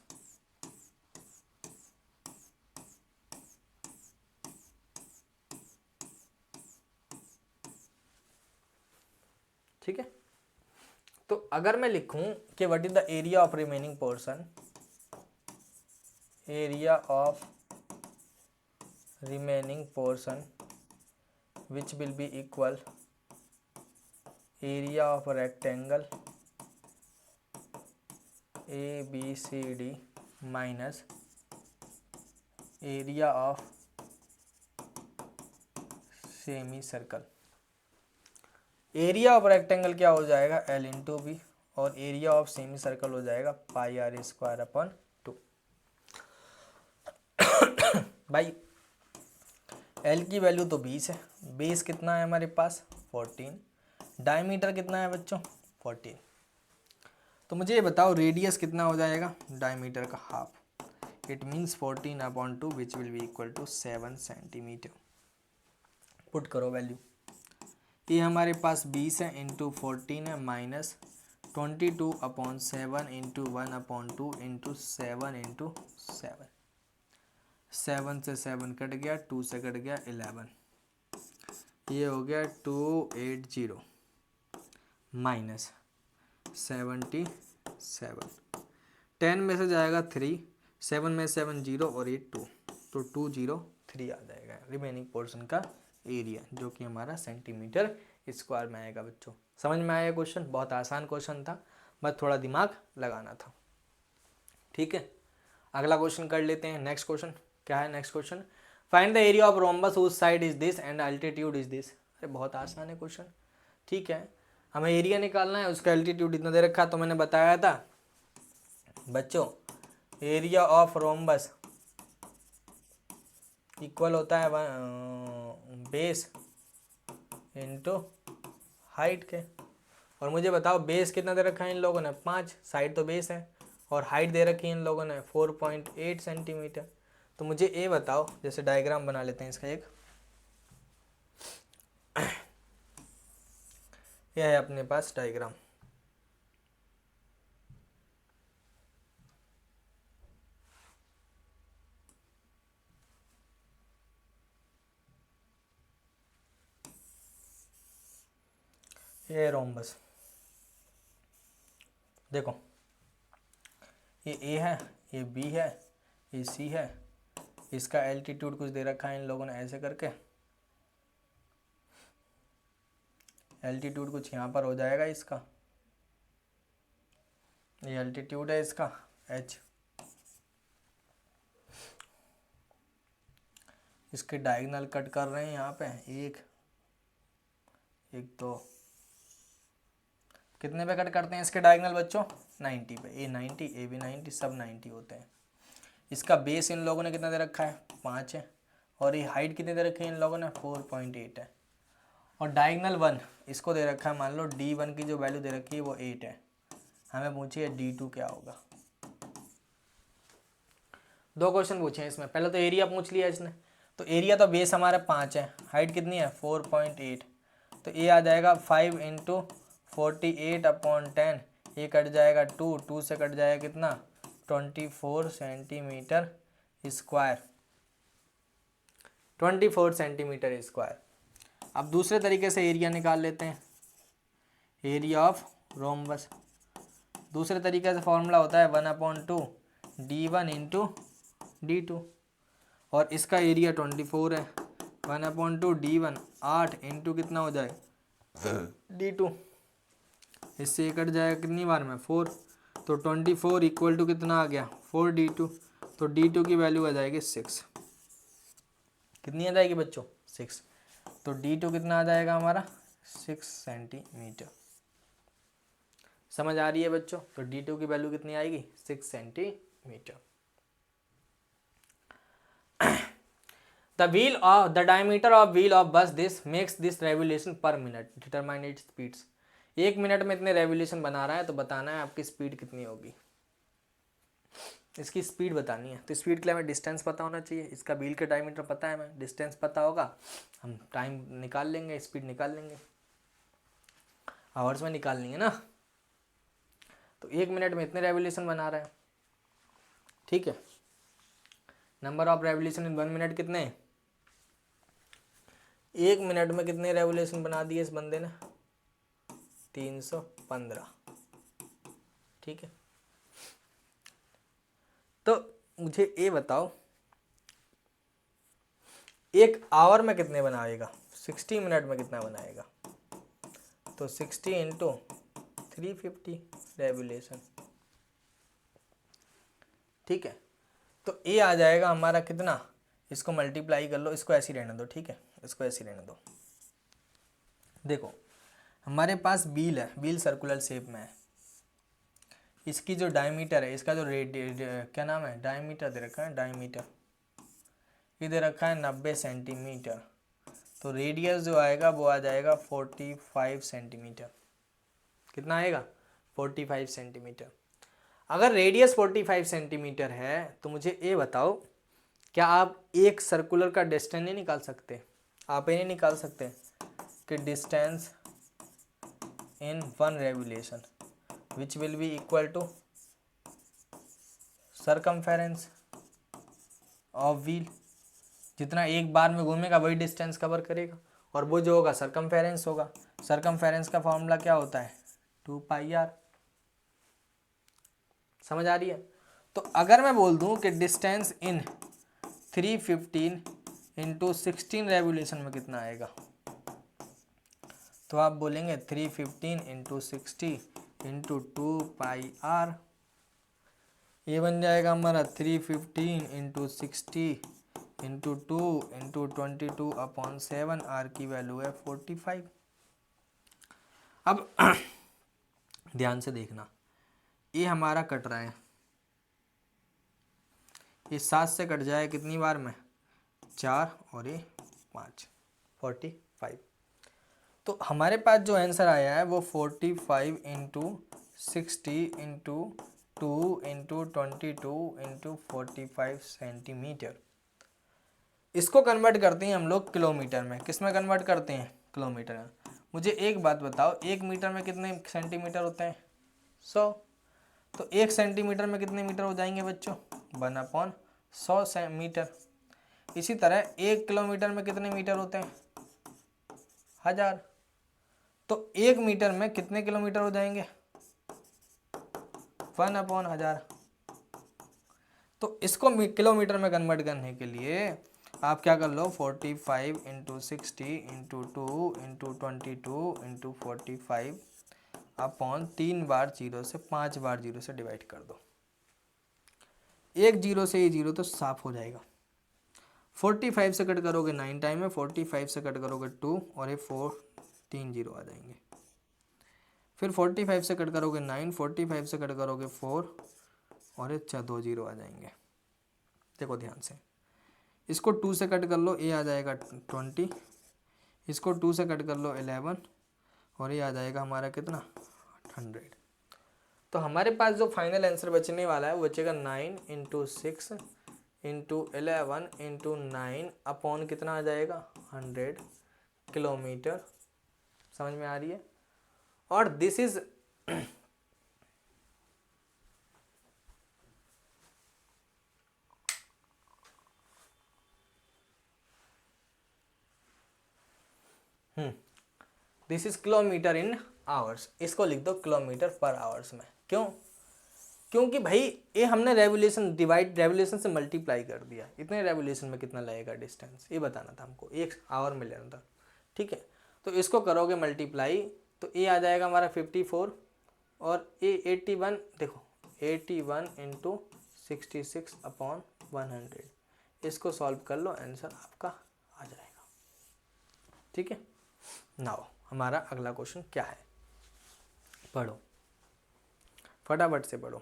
ठीक है, तो अगर मैं लिखूं कि what is the area of remaining portion, area of remaining portion which will be equal area of rectangle ABCD minus area of semi circle. Area of rectangle क्या हो जाएगा L इंटू बी, और एरिया ऑफ सेमी सर्कल हो जाएगा πr²/2। भाई L की वैल्यू तो 20 है, बेस कितना है हमारे पास 14, डायमीटर कितना है बच्चों 14। तो मुझे ये बताओ रेडियस कितना हो जाएगा डायमीटर का half, it means 14/2 which will be equal to 7 centimetre. Put करो वैल्यू, ये हमारे पास 20 है इंटू 14 है माइनस 22/7 इंटू 1/2 इंटू 7 इंटू 7। 7 से 7 कट गया, 2 से कट गया 11, ये हो गया 280 माइनस 77। 10 में से जाएगा 3, 7 में 7 0 और ये 2, तो 203 आ जाएगा रिमेनिंग पोर्शन का एरिया, जो कि हमारा सेंटीमीटर स्क्वायर में आएगा। बच्चों समझ में आया क्वेश्चन, बहुत आसान क्वेश्चन था, बस थोड़ा दिमाग लगाना था। ठीक है, अगला क्वेश्चन कर लेते हैं। नेक्स्ट क्वेश्चन क्या है, next question, find the area of rhombus whose side is this and altitude is this. अरे बहुत आसान है क्वेश्चन। ठीक है, हमें एरिया निकालना है, उसका एल्टीट्यूड इतना दे रखा, तो मैंने बताया था बच्चों एरिया ऑफ रोम्बस इक्वल होता है बेस इंटू हाइट के। और मुझे बताओ बेस कितना दे रखा है इन लोगों ने 5, साइड तो बेस है, और हाइट दे रखी है इन लोगों ने 4.8 सेंटीमीटर। तो मुझे ये बताओ, जैसे डायग्राम बना लेते हैं इसका एक। यह है अपने पास डायग्राम। ये रोम्बस देखो, ये ए है, ये बी है, ये सी है। इसका एल्टीट्यूड कुछ दे रखा है इन लोगों ने ऐसे करके। एल्टीट्यूड कुछ यहाँ पर हो जाएगा इसका, ये एल्टीट्यूड है इसका h। इसके डायगोनल कट कर रहे हैं यहाँ पे, एक दो, कितने पे कट करते हैं इसके डायगोनल बच्चों? 90 पे। ए 90, ए भी 90, सब 90 होते हैं। इसका बेस इन लोगों ने कितना दे रखा है? 5 है। और ये हाइट कितनी दे रखी है इन लोगों ने? 4.8 है। और डायगोनल 1 इसको दे रखा है, मान लो D1 की जो वैल्यू दे रखी है वो 8 है। हमें पूछिए D2 क्या होगा। 2 क्वेश्चन पूछे हैं इसमें। पहले तो एरिया पूछ लिया इसने, तो एरिया तो बेस हमारा 5 है, हाइट कितनी है? 4.8। तो ये आ जाएगा 5 इंटू 48/10। ये कट जाएगा 2 से कट जाएगा कितना? 24 सेंटीमीटर स्क्वायर। 24 centimetre square. अब दूसरे तरीके से एरिया निकाल लेते हैं, एरिया ऑफ रोम्बस। दूसरे तरीके से फॉर्मूला होता है 1/2 D1 इंटू D2। और इसका एरिया 24 है, 1/2 D1 8 इंटू कितना हो जाए? D2। इससे ये कट जाएगा कितनी बार में? 4। तो 24 इक्वल टू कितना आ गया? 4D2। तो D2 की वैल्यू आ जाएगी 6। कितनी आ जाएगी बच्चों? 6। तो D2 कितना आ जाएगा हमारा? 6 सेंटीमीटर। समझ आ रही है बच्चों? तो D2 की वैल्यू कितनी आएगी? 6 centimetre. The diameter of wheel of bus this makes this revolution per minute. Determine its speeds. 1 minute में इतने रेवोल्यूशन बना रहा है, तो बताना है आपकी स्पीड कितनी होगी। इसकी स्पीड बतानी है। तो स्पीड के लिए हमें डिस्टेंस पता होना चाहिए। इसका व्हील का डायमीटर पता है हमें, डिस्टेंस पता होगा, हम टाइम निकाल लेंगे, स्पीड निकाल लेंगे, आवर्स में निकाल लेंगे ना। तो 1 मिनट में इतने रेवोल्यूशन बना रहा है, ठीक है। Number of revolution in 1 minute कितने? 1 मिनट में कितने रेवोल्यूशन बना दिए इस बंदे ने? 315, ठीक है। तो मुझे ये बताओ, 1 आवर में कितने बनाएगा? 60 मिनट में कितना बनाएगा? तो 60 इंटू 350 रेवोल्यूशन, ठीक है। तो ये आ जाएगा हमारा कितना? इसको मल्टीप्लाई कर लो, इसको ऐसे ही रहने दो, ठीक है, इसको ऐसे ही रहने दो। देखो हमारे पास व्हील है, व्हील सर्कुलर शेप में है। इसकी जो डायमीटर है, इसका जो क्या नाम है, डायमीटर दे रखा है, डायमीटर ये दे रखा है 90 सेंटीमीटर। तो रेडियस जो आएगा वो आ जाएगा 45 सेंटीमीटर। कितना आएगा? 45 सेंटीमीटर। अगर रेडियस 45 सेंटीमीटर है तो मुझे ये बताओ, क्या आप एक सर्कुलर का डिस्टेंस नहीं निकाल सकते? आप ये नहीं निकाल सकते कि distance in 1 revolution which will be equal to circumference of wheel. जितना एक बार में घूमेगा वही डिस्टेंस कवर करेगा, और वो जो होगा सरकमफेरेंस होगा। सरकमफेरेंस का फॉर्मूला क्या होता है? 2πr। समझ आ रही है? तो अगर मैं बोल दूं कि डिस्टेंस इन 315 इंटू 16 रेवोल्यूशन में कितना आएगा, तो आप बोलेंगे 315 इंटू 60 इंटू 2πr। ये बन जाएगा हमारा 315 इंटू 60 इंटू 2 इंटू 22/7। आर की वैल्यू है 45। अब ध्यान से देखना, ये हमारा कट रहा है, ये 7 से कट जाए कितनी बार में, 4 और ये 5, 45। तो हमारे पास जो आंसर आया है वो 45 into 60 into 2 into 22 into 45 centimetre. इसको कन्वर्ट करते हैं हम लोग किलोमीटर में। किस में कन्वर्ट करते हैं, किलोमीटर में। मुझे एक बात बताओ, 1 मीटर में कितने सेंटीमीटर होते हैं, 100। तो 1 सेंटीमीटर में कितने मीटर हो जाएंगे बच्चों, 1/100 मीटर। इसी तरह 1 किलोमीटर में कितने मीटर होते हैं, 1000। तो 1 मीटर में कितने किलोमीटर हो जाएंगे, 1/1000। तो इसको किलोमीटर में कन्वर्ट करने के लिए आप क्या कर लो, 45 into 60 into 2 into 22 into 45 upon 3 बार 0 से 5 बार 0 से डिवाइड कर दो। एक 0 से ये 0 तो साफ हो जाएगा। 45 से कट करोगे 9 टाइम है, 45 से कट करोगे 2 और ये 4, 3 0 आ जाएंगे। फिर 45 से कट करोगे 9, 45 से कट करोगे 4 और ये 2 0 आ जाएंगे। देखो ध्यान से, इसको 2 से कट कर लो, ये आ जाएगा 20। इसको 2 से कट कर लो 11 और ये आ जाएगा हमारा कितना, 100। तो हमारे पास जो फाइनल आंसर बचने वाला है वो बचेगा 9 इंटू 6 इंटू 11 इंटू 9 अपॉन कितना आ जाएगा, 100 किलोमीटर। समझ में आ रही है। और this is this is kilometre in hours. इसको लिख दो किलोमीटर पर आवर्स में। क्यों, क्योंकि भाई ये हमने रेवोल्यूशन से मल्टीप्लाई कर दिया। इतने रेवोल्यूशन में कितना लगेगा डिस्टेंस, ये बताना था हमको, 1 आवर में लेना था। ठीक है, तो इसको करोगे मल्टीप्लाई तो ये आ जाएगा हमारा 54 और ये 81। देखो 81 इंटू 66 अपॉन 100। इसको सॉल्व कर लो, आंसर आपका आ जाएगा। ठीक है, नाउ हमारा अगला क्वेश्चन क्या है, पढ़ो फटाफट से पढ़ो।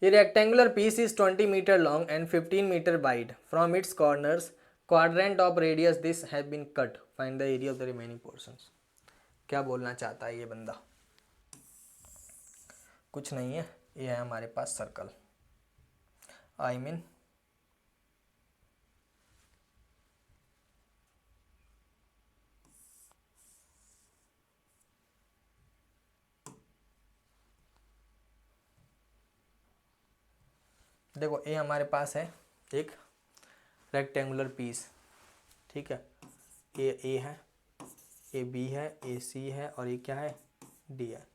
A rectangular piece is 20 meter long and 15 meter wide. From its corners, quadrant of radius this has been cut. Find the area of the remaining portions. क्या बोलना चाहता है ये बंदा, कुछ नहीं है, ये है हमारे पास सर्कल। आई मीन देखो ये हमारे पास है एक रेक्टेंगुलर पीस। ठीक है, ये ए है, ये बी है, ये सी है और ये क्या है, डी है।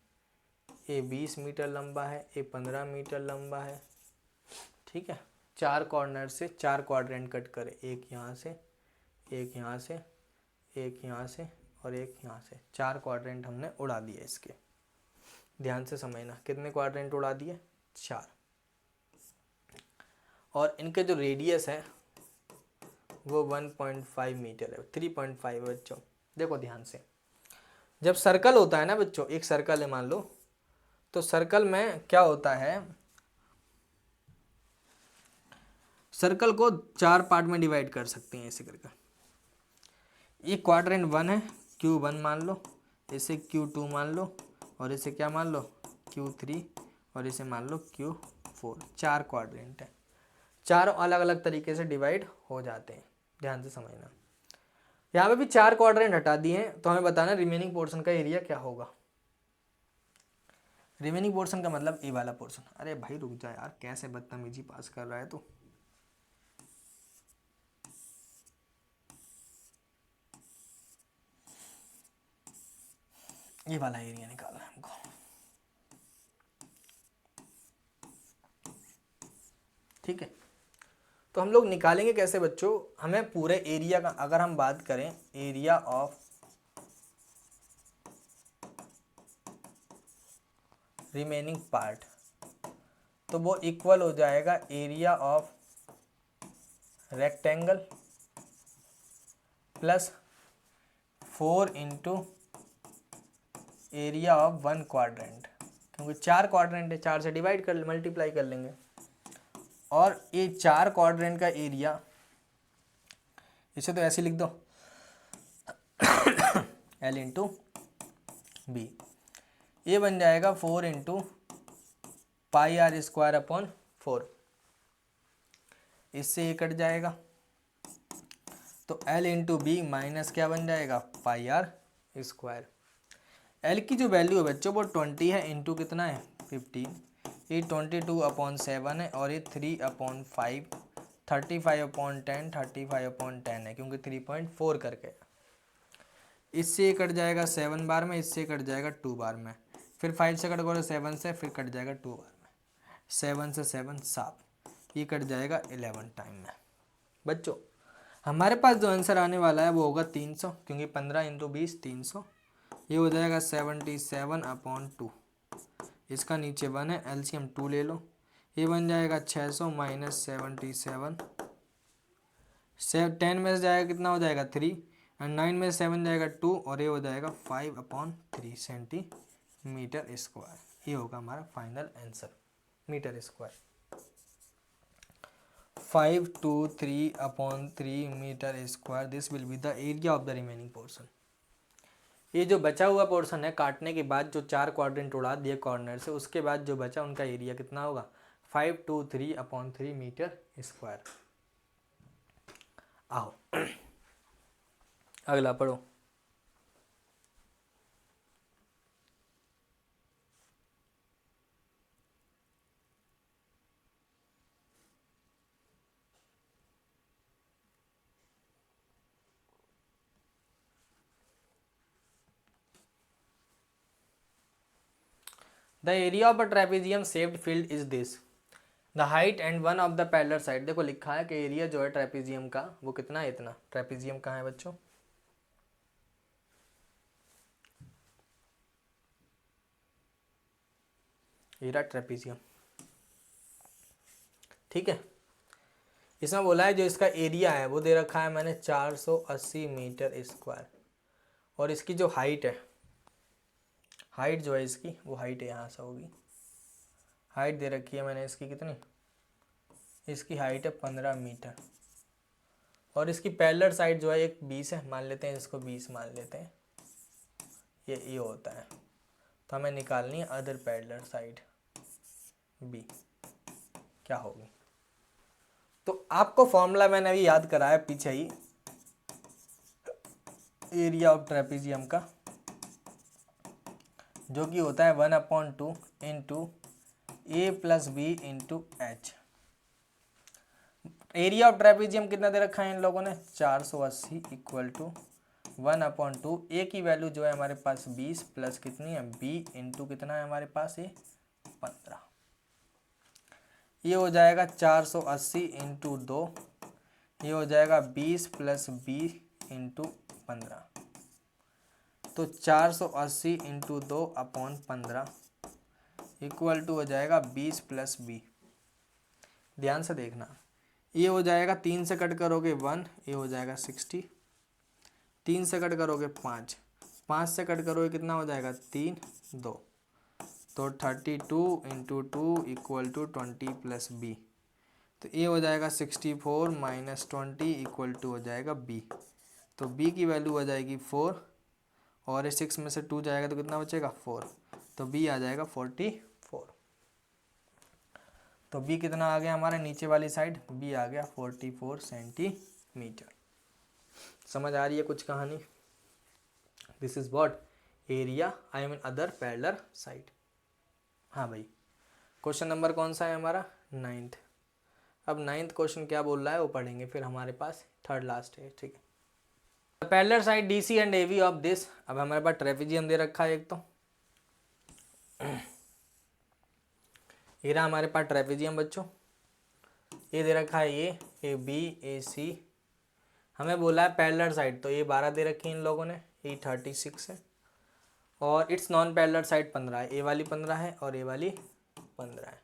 ये 20 मीटर लंबा है, ये 15 मीटर लंबा है। ठीक है, 4 कॉर्नर से 4 क्वाड्रेंट कट करे, एक यहाँ से, एक यहाँ से, एक यहाँ से और एक यहाँ से। 4 क्वाड्रेंट हमने उड़ा दिए इसके। ध्यान से समझना, कितने क्वाड्रेंट उड़ा दिए, 4। और इनके जो रेडियस है वो 1.5 मीटर है, 3.5 बच्चों। देखो ध्यान से, जब सर्कल होता है ना बच्चों, एक सर्कल है मान लो, तो सर्कल में क्या होता है, सर्कल को 4 पार्ट में डिवाइड कर सकते हैं ऐसे करके। ये क्वाड्रेंट 1 है, Q1 मान लो, इसे Q2 मान लो और इसे क्या मान लो, Q3 और इसे मान लो Q4। 4 क्वाड्रेंट है, 4 अलग अलग तरीके से डिवाइड हो जाते हैं। ध्यान से समझना, यहाँ पे भी 4 क्वाड्रेंट हटा दिए हैं, तो हमें बताना रिमेनिंग पोर्शन का एरिया क्या होगा। रिमेनिंग पोर्शन का मतलब ए वाला पोर्शन। अरे भाई रुक जा यार, कैसे बदतमीजी पास कर रहा है तू। ये वाला एरिया निकालना है हमको। ठीक है, तो हम लोग निकालेंगे कैसे बच्चों, हमें पूरे एरिया का अगर हम बात करें, एरिया ऑफ रिमेनिंग पार्ट, तो वो इक्वल हो जाएगा area of rectangle plus 4 into area of 1 quadrant. क्योंकि 4 क्वाड्रेंट है, 4 से डिवाइड कर मल्टीप्लाई कर लेंगे। और ये 4 क्वाड्रेंट का एरिया, इसे तो ऐसे लिख दो L इंटू बी, ये बन जाएगा 4 into pi r square upon 4, इससे ये कट जाएगा। तो L इंटू बी माइनस क्या बन जाएगा, पाई आर स्क्वायर। L की जो वैल्यू है बच्चों वो 20 है, इंटू कितना है 15, ये 22/7 है, और ये 3/5, 35/10, 35/10 है, क्योंकि 3.4 करके। इससे ये कट जाएगा 7 बार में, इससे कट जाएगा 2 बार में, फिर 5 से कट करो 7 से, फिर कट जाएगा 2 बार में, 7 से 7 7, ये कट जाएगा 11 टाइम में। बच्चों हमारे पास जो आंसर आने वाला है वो होगा 300, क्योंकि 15 इंटू 20 300, ये हो जाएगा 77/2। इसका नीचे 1 है, एलसीएम 2 ले लो, ये बन जाएगा 600 माइनस 77, 10 में से जाएगा कितना हो जाएगा 3, और 9 में से 7 जाएगा 2, और ये हो जाएगा 5/3 सेंटीमीटर स्क्वायर। ये होगा हमारा final answer, metre square. 523/3 metre square, this will be the area of the remaining portion. ये जो बचा हुआ पोर्शन है काटने के बाद, जो 4 क्वाड्रेंट उड़ा दिए कॉर्नर से, उसके बाद जो बचा उनका एरिया कितना होगा, 523/3 मीटर स्क्वायर। आओ अगला पढ़ो। The area of a trapezium shaped field is this, the height and one of the parallel side. देखो लिखा है कि एरिया जो है ट्रेपेजियम का वो कितना है, इतना। ट्रेपेजियम कहाँ है बच्चों, ये रहा ट्रेपेजियम, ठीक है। इसमें बोला है जो इसका एरिया है वो दे रखा है मैंने 480 मीटर स्क्वायर, और इसकी जो हाइट है, हाइट जो है इसकी वो हाइट यहाँ से होगी, हाइट दे रखी है मैंने इसकी कितनी, इसकी हाइट है 15 मीटर, और इसकी पैरेलल साइड जो है एक 20 है, मान लेते हैं इसको 20 मान लेते हैं, ये होता है। तो हमें निकालनी है अदर पैरेलल साइड बी, क्या होगी। तो आपको फॉर्मूला मैंने अभी याद कराया पीछे ही, एरिया ऑफ ट्रेपेजियम का, जो कि होता है 1/2 into A plus B into H. Area of trapezium कितना दे रखा है इन लोगों ने, 480 इक्वल टू 1/2, ए की वैल्यू जो है हमारे पास 20 प्लस कितनी है बी इंटू कितना है हमारे पास ये 15। ये हो जाएगा 480 इंटू 2, ये हो जाएगा 20 प्लस बी इंटू 15। तो 480 इंटू 2/15 इक्वल टू हो जाएगा 20 प्लस बी। ध्यान से देखना, ये हो जाएगा 3 से कट करोगे 1, ये हो जाएगा 60, 3 से कट करोगे 5, 5 से कट करोगे कितना हो जाएगा 3 2, तो 32 into 2 equal to 20 plus B. तो ये हो जाएगा 64 माइनस 20 इक्वल टू हो जाएगा बी। तो बी की वैल्यू हो जाएगी 4, और 6 में से 2 जाएगा तो कितना बचेगा 4, तो बी आ जाएगा 44। तो बी कितना आ गया हमारे नीचे वाली साइड, बी आ गया 44 सेंटीमीटर। समझ आ रही है कुछ कहानी। This is what area, I mean other parallel side. हाँ भाई, क्वेश्चन नंबर कौन सा है हमारा, 9th। अब 9th क्वेश्चन क्या बोल रहा है वो पढ़ेंगे, फिर हमारे पास 3rd लास्ट है, ठीक है। Parallel side D C and A B of this, अब हमारे पास ट्रेपेजियम दे रखा है एक, तो ये रहा हमारे पास ट्रेपेजियम बच्चों, ये दे रखा है ए बी ए सी, हमें बोला है पैरेलल साइड, तो ये 12 दे रखी है इन लोगों ने, ये 36 है, और इट्स नॉन पैरेलल साइड 15 है, ए वाली 15 है और ए वाली 15 है।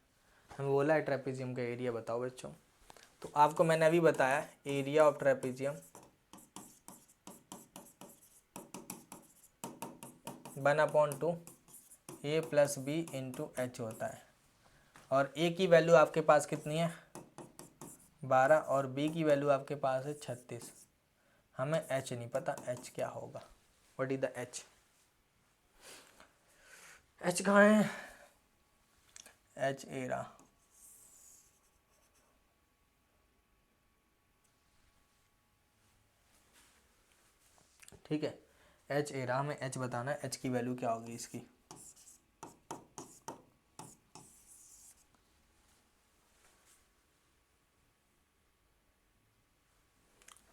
हमें बोला है ट्रेपेजियम का एरिया बताओ बच्चों। तो आपको मैंने अभी बताया area of trapezium 1/2 A plus B into H होता है। और ए की वैल्यू आपके पास कितनी है 12 और बी की वैल्यू आपके पास है 36। हमें एच नहीं पता, एच क्या होगा, what is the H, H कहाँ है, एच ए रहा, ठीक है, एच ए रहा, हमें एच बताना है, एच की वैल्यू क्या होगी इसकी।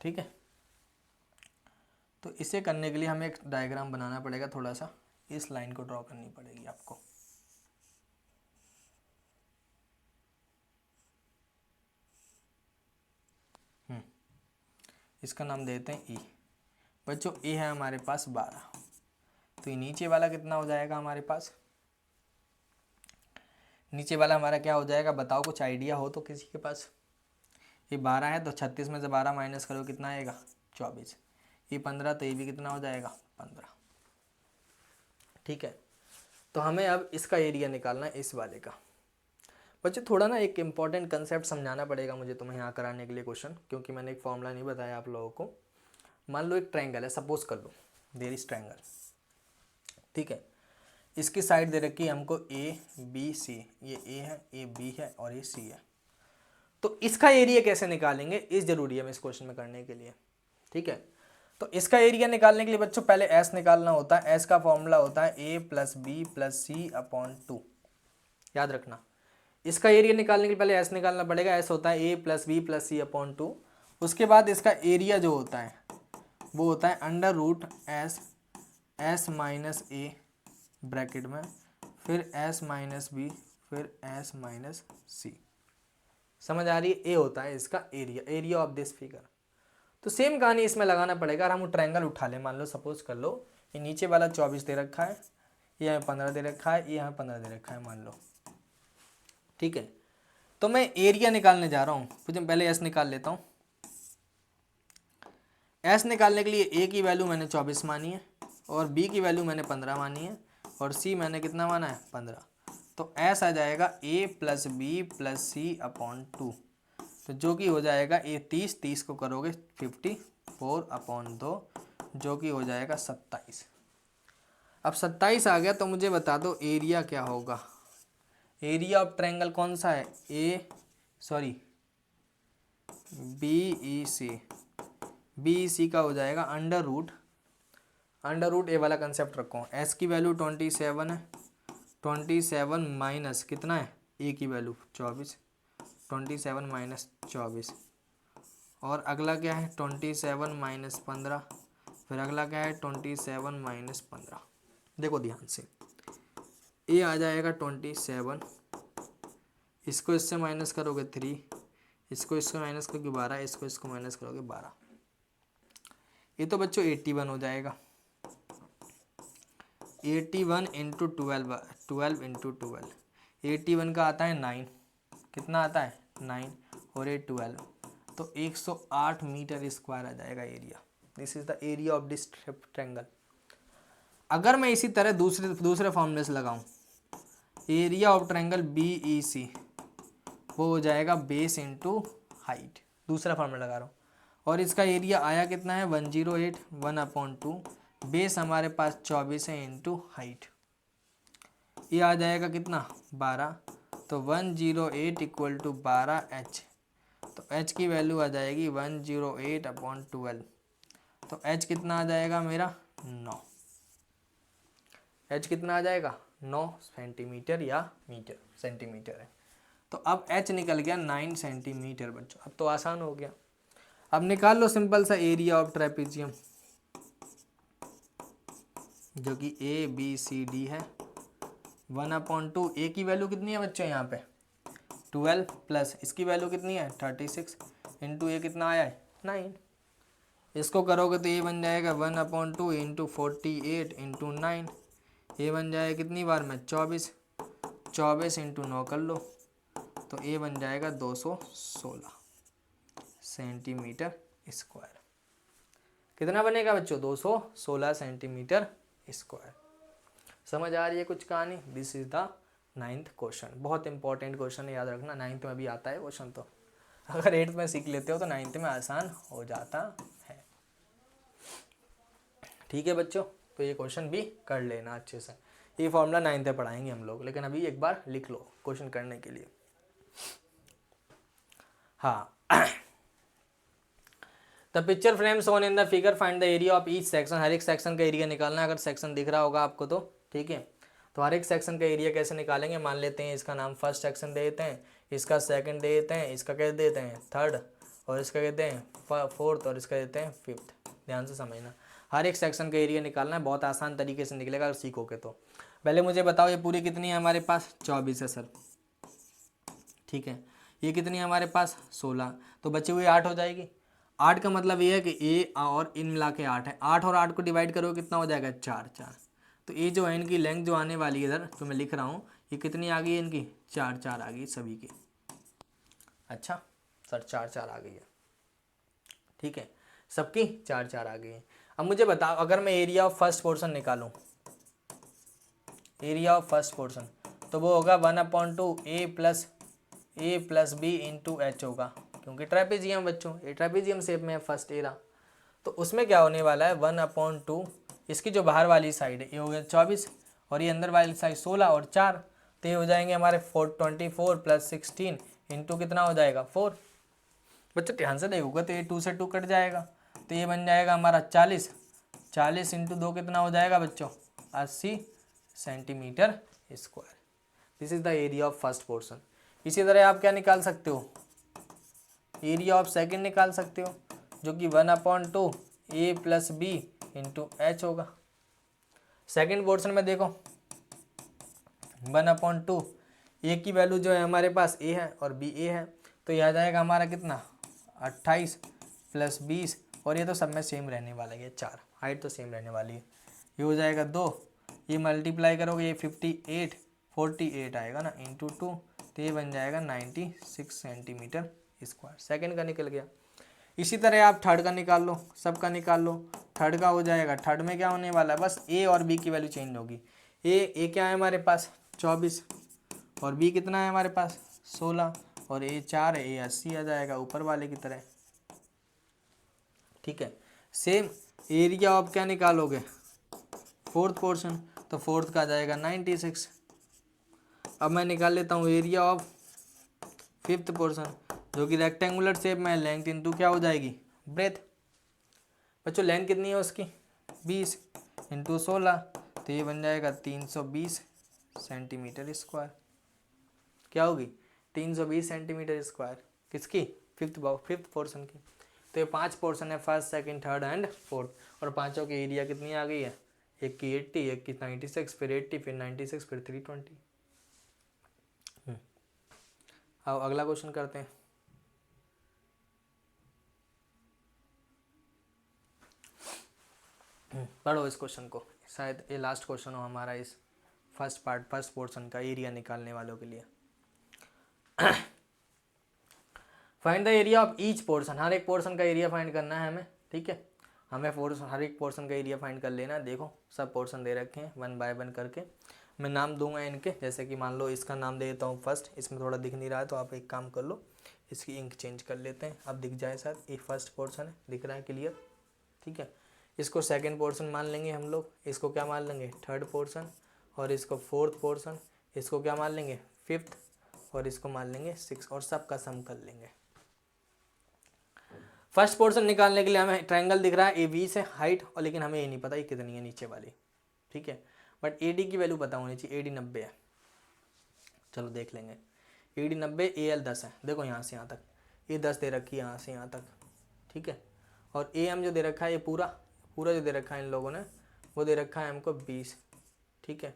ठीक है, तो इसे करने के लिए हमें एक डायग्राम बनाना पड़ेगा, थोड़ा सा इस लाइन को ड्रॉ करनी पड़ेगी आपको। इसका नाम देते हैं ई। बच्चों ए है हमारे पास 12, तो ये नीचे वाला कितना हो जाएगा हमारे पास, नीचे वाला हमारा क्या हो जाएगा बताओ, कुछ आइडिया हो तो किसी के पास। ये 12 है तो 36 में से 12 माइनस करो कितना आएगा 24। ये 15 तो ये भी कितना हो जाएगा 15। ठीक है, तो हमें अब इसका एरिया निकालना है इस वाले का। बच्चे थोड़ा ना एक इंपॉर्टेंट कंसेप्ट समझाना पड़ेगा मुझे तुम्हें यहाँ कराने के लिए क्वेश्चन, क्योंकि मैंने एक फॉर्मूला नहीं बताया आप लोगों को। मान लो एक ट्रायंगल है, सपोज कर लो देयर इज ट्रायंगल, ठीक है, इसकी साइड दे रखी है हमको ए बी सी, ये ए है, ये बी है और ये सी है। तो इसका एरिया कैसे निकालेंगे इस जरूरी है इस क्वेश्चन में करने के लिए। ठीक है, तो इसका एरिया निकालने के लिए बच्चों पहले एस निकालना होता है। एस का फॉर्मूला होता है ए प्लस बी प्लस सी अपॉन 2, याद रखना। इसका एरिया निकालने के लिए पहले एस निकालना पड़ेगा, एस होता है ए प्लस बी प्लस सी अपॉन 2। उसके बाद इसका एरिया जो होता है वो होता है under root S, S minus A bracket में, फिर एस माइनस बी, फिर एस माइनस सी। समझ आ रही है, ए होता है इसका area, area of this figure. तो सेम कहानी इसमें लगाना पड़ेगा। हम ट्रायंगल उठा लें, मान लो सपोज कर लो ये नीचे वाला 24 दे रखा है, ये हमें 15 दे रखा है, ये हमें 15 दे रखा है मान लो। ठीक है, तो मैं एरिया निकालने जा रहा हूँ, फिर पहले एस निकाल लेता हूँ। एस निकालने के लिए ए की वैल्यू मैंने 24 मानी है और बी की वैल्यू मैंने 15 मानी है और सी मैंने कितना माना है 15। तो एस आ जाएगा ए प्लस बी प्लस सी अपॉन 2, तो जो कि हो जाएगा ये 30 को करोगे 54 अपॉन 2, जो कि हो जाएगा 27। अब 27 आ गया तो मुझे बता दो एरिया क्या होगा। एरिया ऑफ ट्रायंगल कौन सा है, बी ई सी। बी ई सी का हो जाएगा अंडर रूट ए वाला कंसेप्ट रखो। एस की वैल्यू 27 है, 27 माइनस कितना है ए की वैल्यू 24, 27 माइनस 24, और अगला क्या है 27 माइनस 15, फिर अगला क्या है 27 माइनस 15। देखो ध्यान से, ए आ जाएगा 27, इसको इससे माइनस करोगे 3, इसको माइनस करोगे 12, इसको माइनस करोगे 12। ये तो बच्चों 81 हो जाएगा। 81 इंटू 12 इंटू 12, 81 का आता है 9, कितना आता है 9 और ये 12, तो 108 मीटर स्क्वायर आ जाएगा area. This is the area of this triangle. अगर मैं इसी तरह दूसरे फॉर्मूले से लगाऊं, area of triangle B E C वो हो जाएगा बेस इंटू हाइट, दूसरा फॉर्मूला लगा रहा हूँ, और इसका एरिया आया कितना है 108, 1/2, बेस हमारे पास 24 है इंटू हाइट, ये आ जाएगा कितना 12, तो 108 इक्वल टू 12H, तो H की वैल्यू आ जाएगी 108/12, तो H कितना आ जाएगा मेरा 9, H कितना आ जाएगा 9 सेंटीमीटर या मीटर, सेंटीमीटर है। तो अब H निकल गया 9 सेंटीमीटर बच्चों, अब तो आसान हो गया। अब निकाल लो सिंपल सा एरिया ऑफ ट्रेपेजियम, जो कि ए बी सी डी है। 1/2, ए की वैल्यू कितनी है बच्चों यहाँ पे 12 प्लस इसकी वैल्यू कितनी है 36 इंटू ए कितना आया है 9। इसको करोगे तो ये बन जाएगा 1/2 इंटू 48 इंटू 9, ये बन जाएगा कितनी बार में 24, 24 इंटू 9 कर लो, तो ये बन जाएगा 216 सेंटीमीटर स्क्वायर। कितना बनेगा बच्चों 216 सेंटीमीटर स्क्वायर। समझ आ रही है कुछ कहानी? This is the 9th question. बहुत इंपॉर्टेंट क्वेश्चन है, याद रखना। 9th में भी आता है क्वेश्चन, तो अगर 8th में सीख लेते हो तो 9th में आसान हो जाता है। ठीक है बच्चों, तो ये क्वेश्चन भी कर लेना अच्छे से। ये फॉर्मूला 9th में पढ़ाएंगे हम लोग, लेकिन अभी एक बार लिख लो क्वेश्चन करने के लिए। हाँ, the picture frame shown in the figure find the area of each section. हर एक सेक्शन का एरिया निकालना है, अगर सेक्शन दिख रहा होगा आपको तो। ठीक है, तो हर एक सेक्शन का एरिया कैसे निकालेंगे? मान लेते हैं इसका नाम फर्स्ट सेक्शन दे देते हैं, इसका सेकंड दे देते हैं, इसका क्या देते हैं थर्ड, और इसका कहते हैं फोर्थ, और इसका देते हैं फिफ्थ। ध्यान से समझना, हर एक सेक्शन का एरिया निकालना है, बहुत आसान तरीके से निकलेगा अगर सीखोगे तो। पहले मुझे बताओ ये पूरी कितनी है हमारे पास? 24 है सर। ठीक है, ये कितनी है हमारे पास? 16। तो बचे हुए 8 हो जाएगी। 8 का मतलब ये है कि ए और इन मिला के 8 है। 8 और 8 को डिवाइड करोगे कितना हो जाएगा? 4 4। तो ये जो है इनकी लेंथ जो आने वाली है इधर जो मैं लिख रहा हूँ, ये कितनी आ गई है इनकी? 4 4 आ गई सभी की। अच्छा सर 4 4 आ गई है। ठीक है, सबकी 4 4 आ गई है। अब मुझे बताओ अगर मैं एरिया ऑफ फर्स्ट पोर्शन निकालूं, एरिया ऑफ फर्स्ट पोर्शन, तो वो होगा 1/2 A plus B into H होगा, क्योंकि ट्रेपेजियम बच्चों, ये ट्रेपेजियम शेप में है फर्स्ट एरा। तो उसमें क्या होने वाला है? 1/2, इसकी जो बाहर वाली साइड है ये हो गया 24, और ये अंदर वाली साइड 16 और 4, तो ये हो जाएंगे हमारे 24 प्लस 16 इंटू कितना हो जाएगा? 4। बच्चों ध्यान से देखोगे तो ये 2 से 2 कट जाएगा, तो ये बन जाएगा हमारा 40। 40 इंटू 2 कितना हो जाएगा बच्चों? 80 centimetre square. This is the area of first portion. इसी तरह आप क्या निकाल सकते हो? एरिया ऑफ सेकंड निकाल सकते हो, जो कि 1/2 A plus B into H होगा। सेकंड पोर्शन में देखो 1/2 ए की वैल्यू जो है हमारे पास ए है और बी ए है, तो यह आ जाएगा हमारा कितना? 28 प्लस 20, और ये तो सब में सेम रहने वाला है, 4 हाइट तो सेम रहने वाली है। ये हो जाएगा 2, ये मल्टीप्लाई करोगे ये 48 आएगा ना, इंटू 2, तो ये बन जाएगा 96 सेंटीमीटर स्क्वायर। सेकंड का निकल गया। इसी तरह आप थर्ड का निकाल लो, सबका निकाल लो। थर्ड का हो जाएगा, थर्ड में क्या होने वाला है? बस ए और बी की वैल्यू चेंज होगी। ए क्या है हमारे पास? 24, और बी कितना है हमारे पास? 16, और ए 4 है, ए 80 आ जाएगा ऊपर वाले की तरह। ठीक है, सेम एरिया ऑफ क्या निकालोगे? फोर्थ पोर्शन, तो फोर्थ का आ जाएगा 96। अब मैं निकाल लेता हूँ एरिया ऑफ फिफ्थ पोर्शन, जो कि रेक्टेंगुलर शेप में लेंथ इंटू क्या हो जाएगी? ब्रेथ। बच्चों लेंथ कितनी है उसकी? 20 इंटू 16, तो ये बन जाएगा 320 सेंटीमीटर स्क्वायर। क्या होगी? 320 सेंटीमीटर स्क्वायर। किसकी? फिफ्थ पोर्शन की। तो ये 5 पोर्शन है, first second third and fourth, और पांचों की एरिया कितनी आ गई है? एक की 80, एक की 96, फिर 80, फिर 96, फिर 320। अब अगला क्वेश्चन करते हैं। पढ़ो इस क्वेश्चन को, शायद ये लास्ट क्वेश्चन हो हमारा इस फर्स्ट पोर्शन का एरिया निकालने वालों के लिए। Find the area of each portion. हर एक पोर्शन का एरिया फाइंड करना है हमें। ठीक है, हमें हर एक पोर्शन का एरिया फाइंड कर लेना। देखो सब पोर्शन दे रखे हैं 1 बाय 1 करके। मैं नाम दूंगा इनके, जैसे कि मान लो इसका नाम दे देता हूँ फर्स्ट, इसमें थोड़ा दिख नहीं रहा है तो आप एक काम कर लो, इसकी इंक चेंज कर लेते हैं, अब दिख जाए शायद। ये फर्स्ट पोर्शन है, दिख रहा है क्लियर? ठीक है, इसको सेकंड पोर्शन मान लेंगे हम लोग, इसको क्या मान लेंगे? थर्ड पोर्शन, और इसको फोर्थ पोर्शन, इसको क्या मान लेंगे? फिफ्थ, और इसको मान लेंगे 6, और सबका सम कर लेंगे। फर्स्ट पोर्शन निकालने के लिए हमें ट्रायंगल दिख रहा है ए 20 है हाइट, और लेकिन हमें ये नहीं पता ये कितनी है नीचे वाली। ठीक है, बट ए डी की वैल्यू पता होनी चाहिए। ए डी 90 है, चलो देख लेंगे। ए डी 90, ए एल 10 है। देखो यहाँ से यहाँ तक ये 10 दे रखी है, यहाँ से यहाँ तक। ठीक है, और ए एम जो दे रखा है ये पूरा जो दे रखा है इन लोगों ने, वो दे रखा है हमको 20। ठीक है,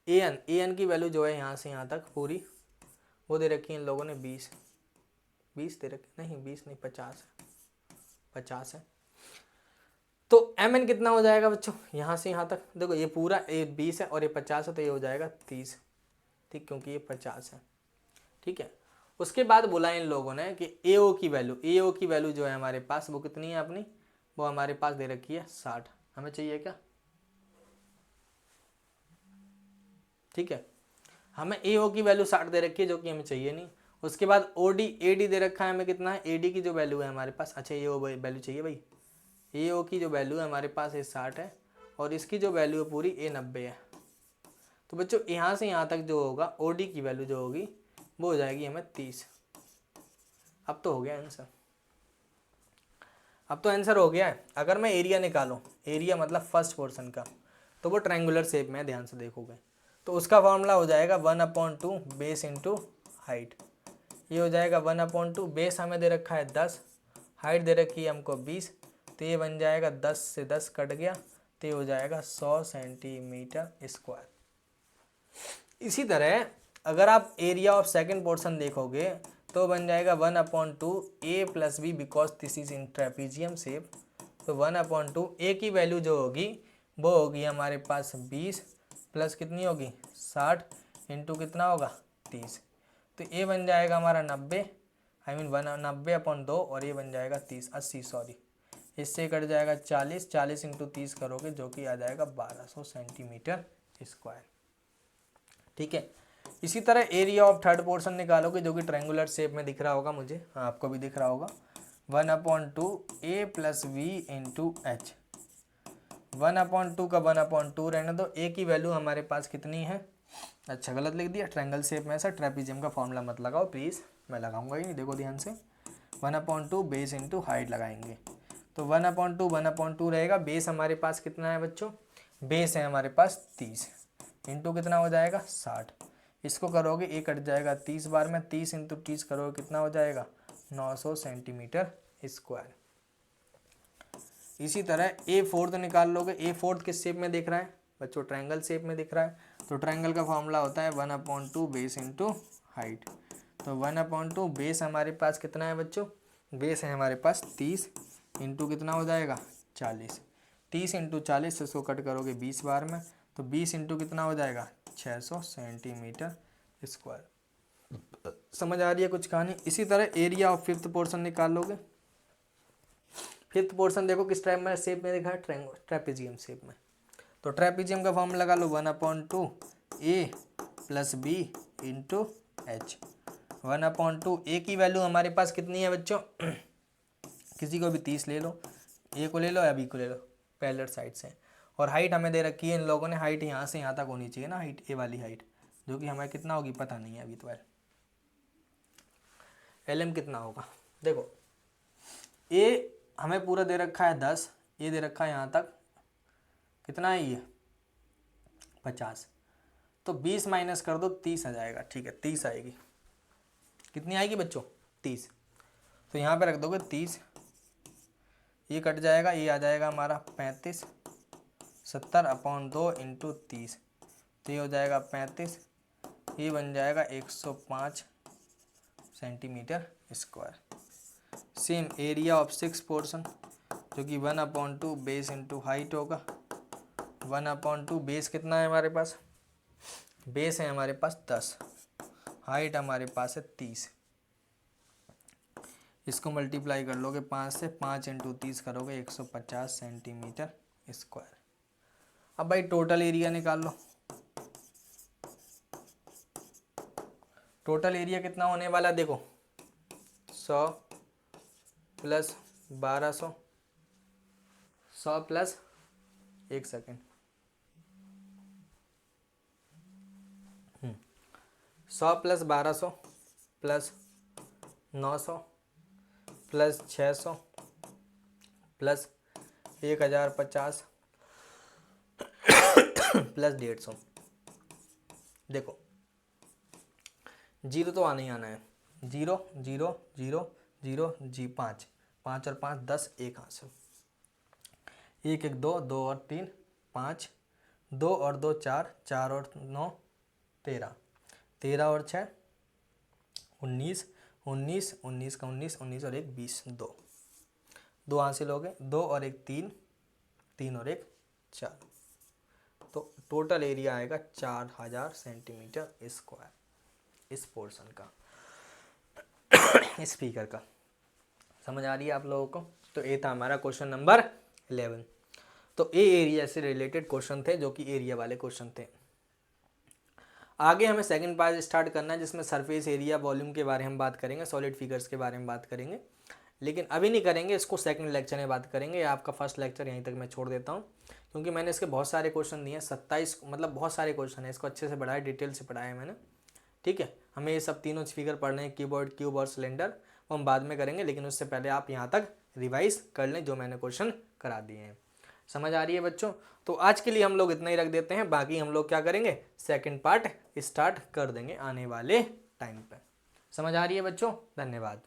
ए एन की वैल्यू जो है यहाँ से यहाँ तक पूरी, वो दे रखी है इन लोगों ने 20 दे रखी, नहीं 20 नहीं 50 है। तो एम एन कितना हो जाएगा बच्चों? यहाँ से यहाँ तक देखो, ये पूरा ये 20 है और ये 50 है, तो ये हो जाएगा 30। ठीक, क्योंकि ये 50 है। ठीक है, उसके बाद बोला इन लोगों ने कि ए ओ की वैल्यू जो है हमारे पास वो कितनी है अपनी, वो हमारे पास दे रखी है 60। हमें चाहिए क्या? ठीक है। हमें AO की वैल्यू 60 दे रखी है जो कि हमें चाहिए नहीं। उसके बाद OD AD दे रखा है हमें कितना है, AD की जो वैल्यू है हमारे पास, अच्छा ये वैल्यू चाहिए भाई, AO की जो वैल्यू है हमारे पास ये 60 है और इसकी जो वैल्यू है पूरी ये 90 है। तो बच्चों यहाँ से यहाँ तक जो होगा OD की वैल्यू जो होगी वो हो जाएगी हमें 30। अब तो हो गया आंसर, अब तो आंसर हो गया है। अगर मैं एरिया निकालूं, एरिया मतलब फर्स्ट पोर्शन का, तो वो ट्रायंगुलर शेप में, ध्यान से देखोगे तो उसका फॉर्मूला हो जाएगा 1/2 बेस इंटू हाइट। ये हो जाएगा 1/2, बेस हमें दे रखा है 10, हाइट दे रखी है हमको 20, तो ये बन जाएगा 10 से 10 कट गया तो ये हो जाएगा 100 सेंटीमीटर स्क्वायर। इसी तरह अगर आप एरिया ऑफ सेकंड पोर्शन देखोगे तो बन जाएगा 1/2 A plus B because this is in trapezium shape. तो 1/2 A की वैल्यू जो होगी वो होगी हमारे पास 20 प्लस कितनी होगी 60 इंटू कितना होगा 30। तो ये बन जाएगा हमारा 90, आई मीन 90/2 और ये बन जाएगा 80 सॉरी, इससे कट जाएगा 40, 40 इंटू 30 करोगे जो कि आ जाएगा 1200 सेंटीमीटर स्क्वायर। ठीक है। इसी तरह एरिया ऑफ थर्ड पोर्शन निकालोगे जो कि ट्रायंगुलर शेप में दिख रहा होगा मुझे, हाँ आपको भी दिख रहा होगा, 1/2 A plus B into H. 1/2 का 1/2 रहने दो, A की वैल्यू हमारे पास कितनी है, अच्छा गलत लिख दिया, ट्रायंगल शेप में ऐसा ट्रेपीजियम का फॉर्मूला मत लगाओ प्लीज़, मैं लगाऊंगा ही नहीं, देखो ध्यान से, 1/2 बेस इंटू हाइट लगाएंगे। तो 1/2 रहेगा, बेस हमारे पास कितना है बच्चों, बेस है हमारे पास 30 इंटू कितना हो जाएगा 60, इसको करोगे ये कट जाएगा 30 बार में, 30 इंटू 30 करोगे कितना हो जाएगा 900 सेंटीमीटर स्क्वायर। इसी तरह A4 निकाल लोगे, A4 किस शेप में दिख रहा है बच्चों, ट्रायंगल शेप में दिख रहा है, तो ट्रायंगल का फॉर्मूला होता है 1/2 बेस इंटू हाइट। तो 1/2 बेस हमारे पास कितना है बच्चों, बेस है हमारे पास 30 इंटू कितना हो जाएगा 40, 30 इंटू 40 इसको कट करोगे 20 बार में, तो 20 इंटू कितना हो जाएगा 600 सेंटीमीटर स्क्वायर। समझ आ रही है कुछ कहानी। इसी तरह एरिया ऑफ फिफ्थ पोर्शन निकाल लोगे, फिफ्थ पोर्शन देखो किस टाइप में शेप में दिखा है, ट्रेपीजियम शेप में, तो ट्रेपीजियम का फॉर्म लगा लो 1/2 A plus B into H. 1/2 A की वैल्यू हमारे पास कितनी है बच्चों किसी को भी 30 ले लो, A को ले लो या B को ले लो पैरेलल साइड से, और हाइट हमें दे रखी है इन लोगों ने, हाइट यहाँ से यहाँ तक होनी चाहिए ना, हाइट A वाली हाइट, जो कि हमें कितना होगी पता नहीं है अभी, तो LM कितना होगा देखो, A हमें पूरा दे रखा है 10, ये दे रखा है यहाँ तक कितना है ये 50, तो 20 माइनस कर दो 30 आ जाएगा, ठीक है 30 आएगी, कितनी आएगी बच्चों 30, तो यहाँ पे रख दोगे 30, ये कट जाएगा, ये आ जाएगा हमारा 35, 70/2 इंटू 30, तो ये हो जाएगा 35, ये बन जाएगा 105 centimetre square. Same area of six portion जो कि 1/2 बेस इंटू हाइट होगा, 1/2 बेस कितना है हमारे पास, बेस है हमारे पास 10, हाइट हमारे पास है 30, इसको मल्टीप्लाई कर लोगे 5 से, 5 इंटू 30 करोगे 150 सेंटीमीटर स्क्वायर। अब भाई टोटल एरिया निकाल लो, टोटल एरिया कितना होने वाला देखो 100 plus 1200, 100 plus 1 second 100 plus 1200 plus 900 plus 600 plus 1050 plus 150, देखो जीरो तो आना ही आना है, 0 0 0 0 जी 5 5 और 5 10, एक हासिल, 1 1 2 2 और 3 5, 2 और 2 4, 4 और 9 13, 13 और 6 19, 19 19 का 19, 19 और 1 20, 2 2 हासिल हो गए, 2 और 1 3, 3 और 1 4, तो टोटल एरिया आएगा 4000 सेंटीमीटर स्क्वायर इस पोर्शन का इस फिगर का। समझ आ रही है आप लोगों को। तो ये था हमारा क्वेश्चन नंबर 11। तो ए एरिया से रिलेटेड क्वेश्चन थे जो कि एरिया वाले क्वेश्चन थे। आगे हमें सेकंड पार्ट स्टार्ट करना है जिसमें सरफेस एरिया वॉल्यूम के बारे में हम बात करेंगे, सॉलिड फिगर्स के बारे में बात करेंगे, लेकिन अभी नहीं करेंगे, इसको सेकंड लेक्चर में बात करेंगे। आपका फर्स्ट लेक्चर यहीं तक मैं छोड़ देता हूँ क्योंकि मैंने इसके बहुत सारे क्वेश्चन दिए हैं, 27 मतलब बहुत सारे क्वेश्चन है, इसको अच्छे से पढ़ाया, डिटेल से पढ़ाया है मैंने। ठीक है, हमें ये सब तीनों फिगर पढ़ने हैं, कीबोर्ड, क्यूब और सिलेंडर, वो हम बाद में करेंगे, लेकिन उससे पहले आप यहाँ तक रिवाइज कर लें जो मैंने क्वेश्चन करा दिए हैं। समझ आ रही है बच्चों? तो आज के लिए हम लोग इतना ही रख देते हैं, बाकी हम लोग क्या करेंगे, सेकंड पार्ट स्टार्ट कर देंगे आने वाले टाइम पे। समझ आ रही है बच्चों? धन्यवाद।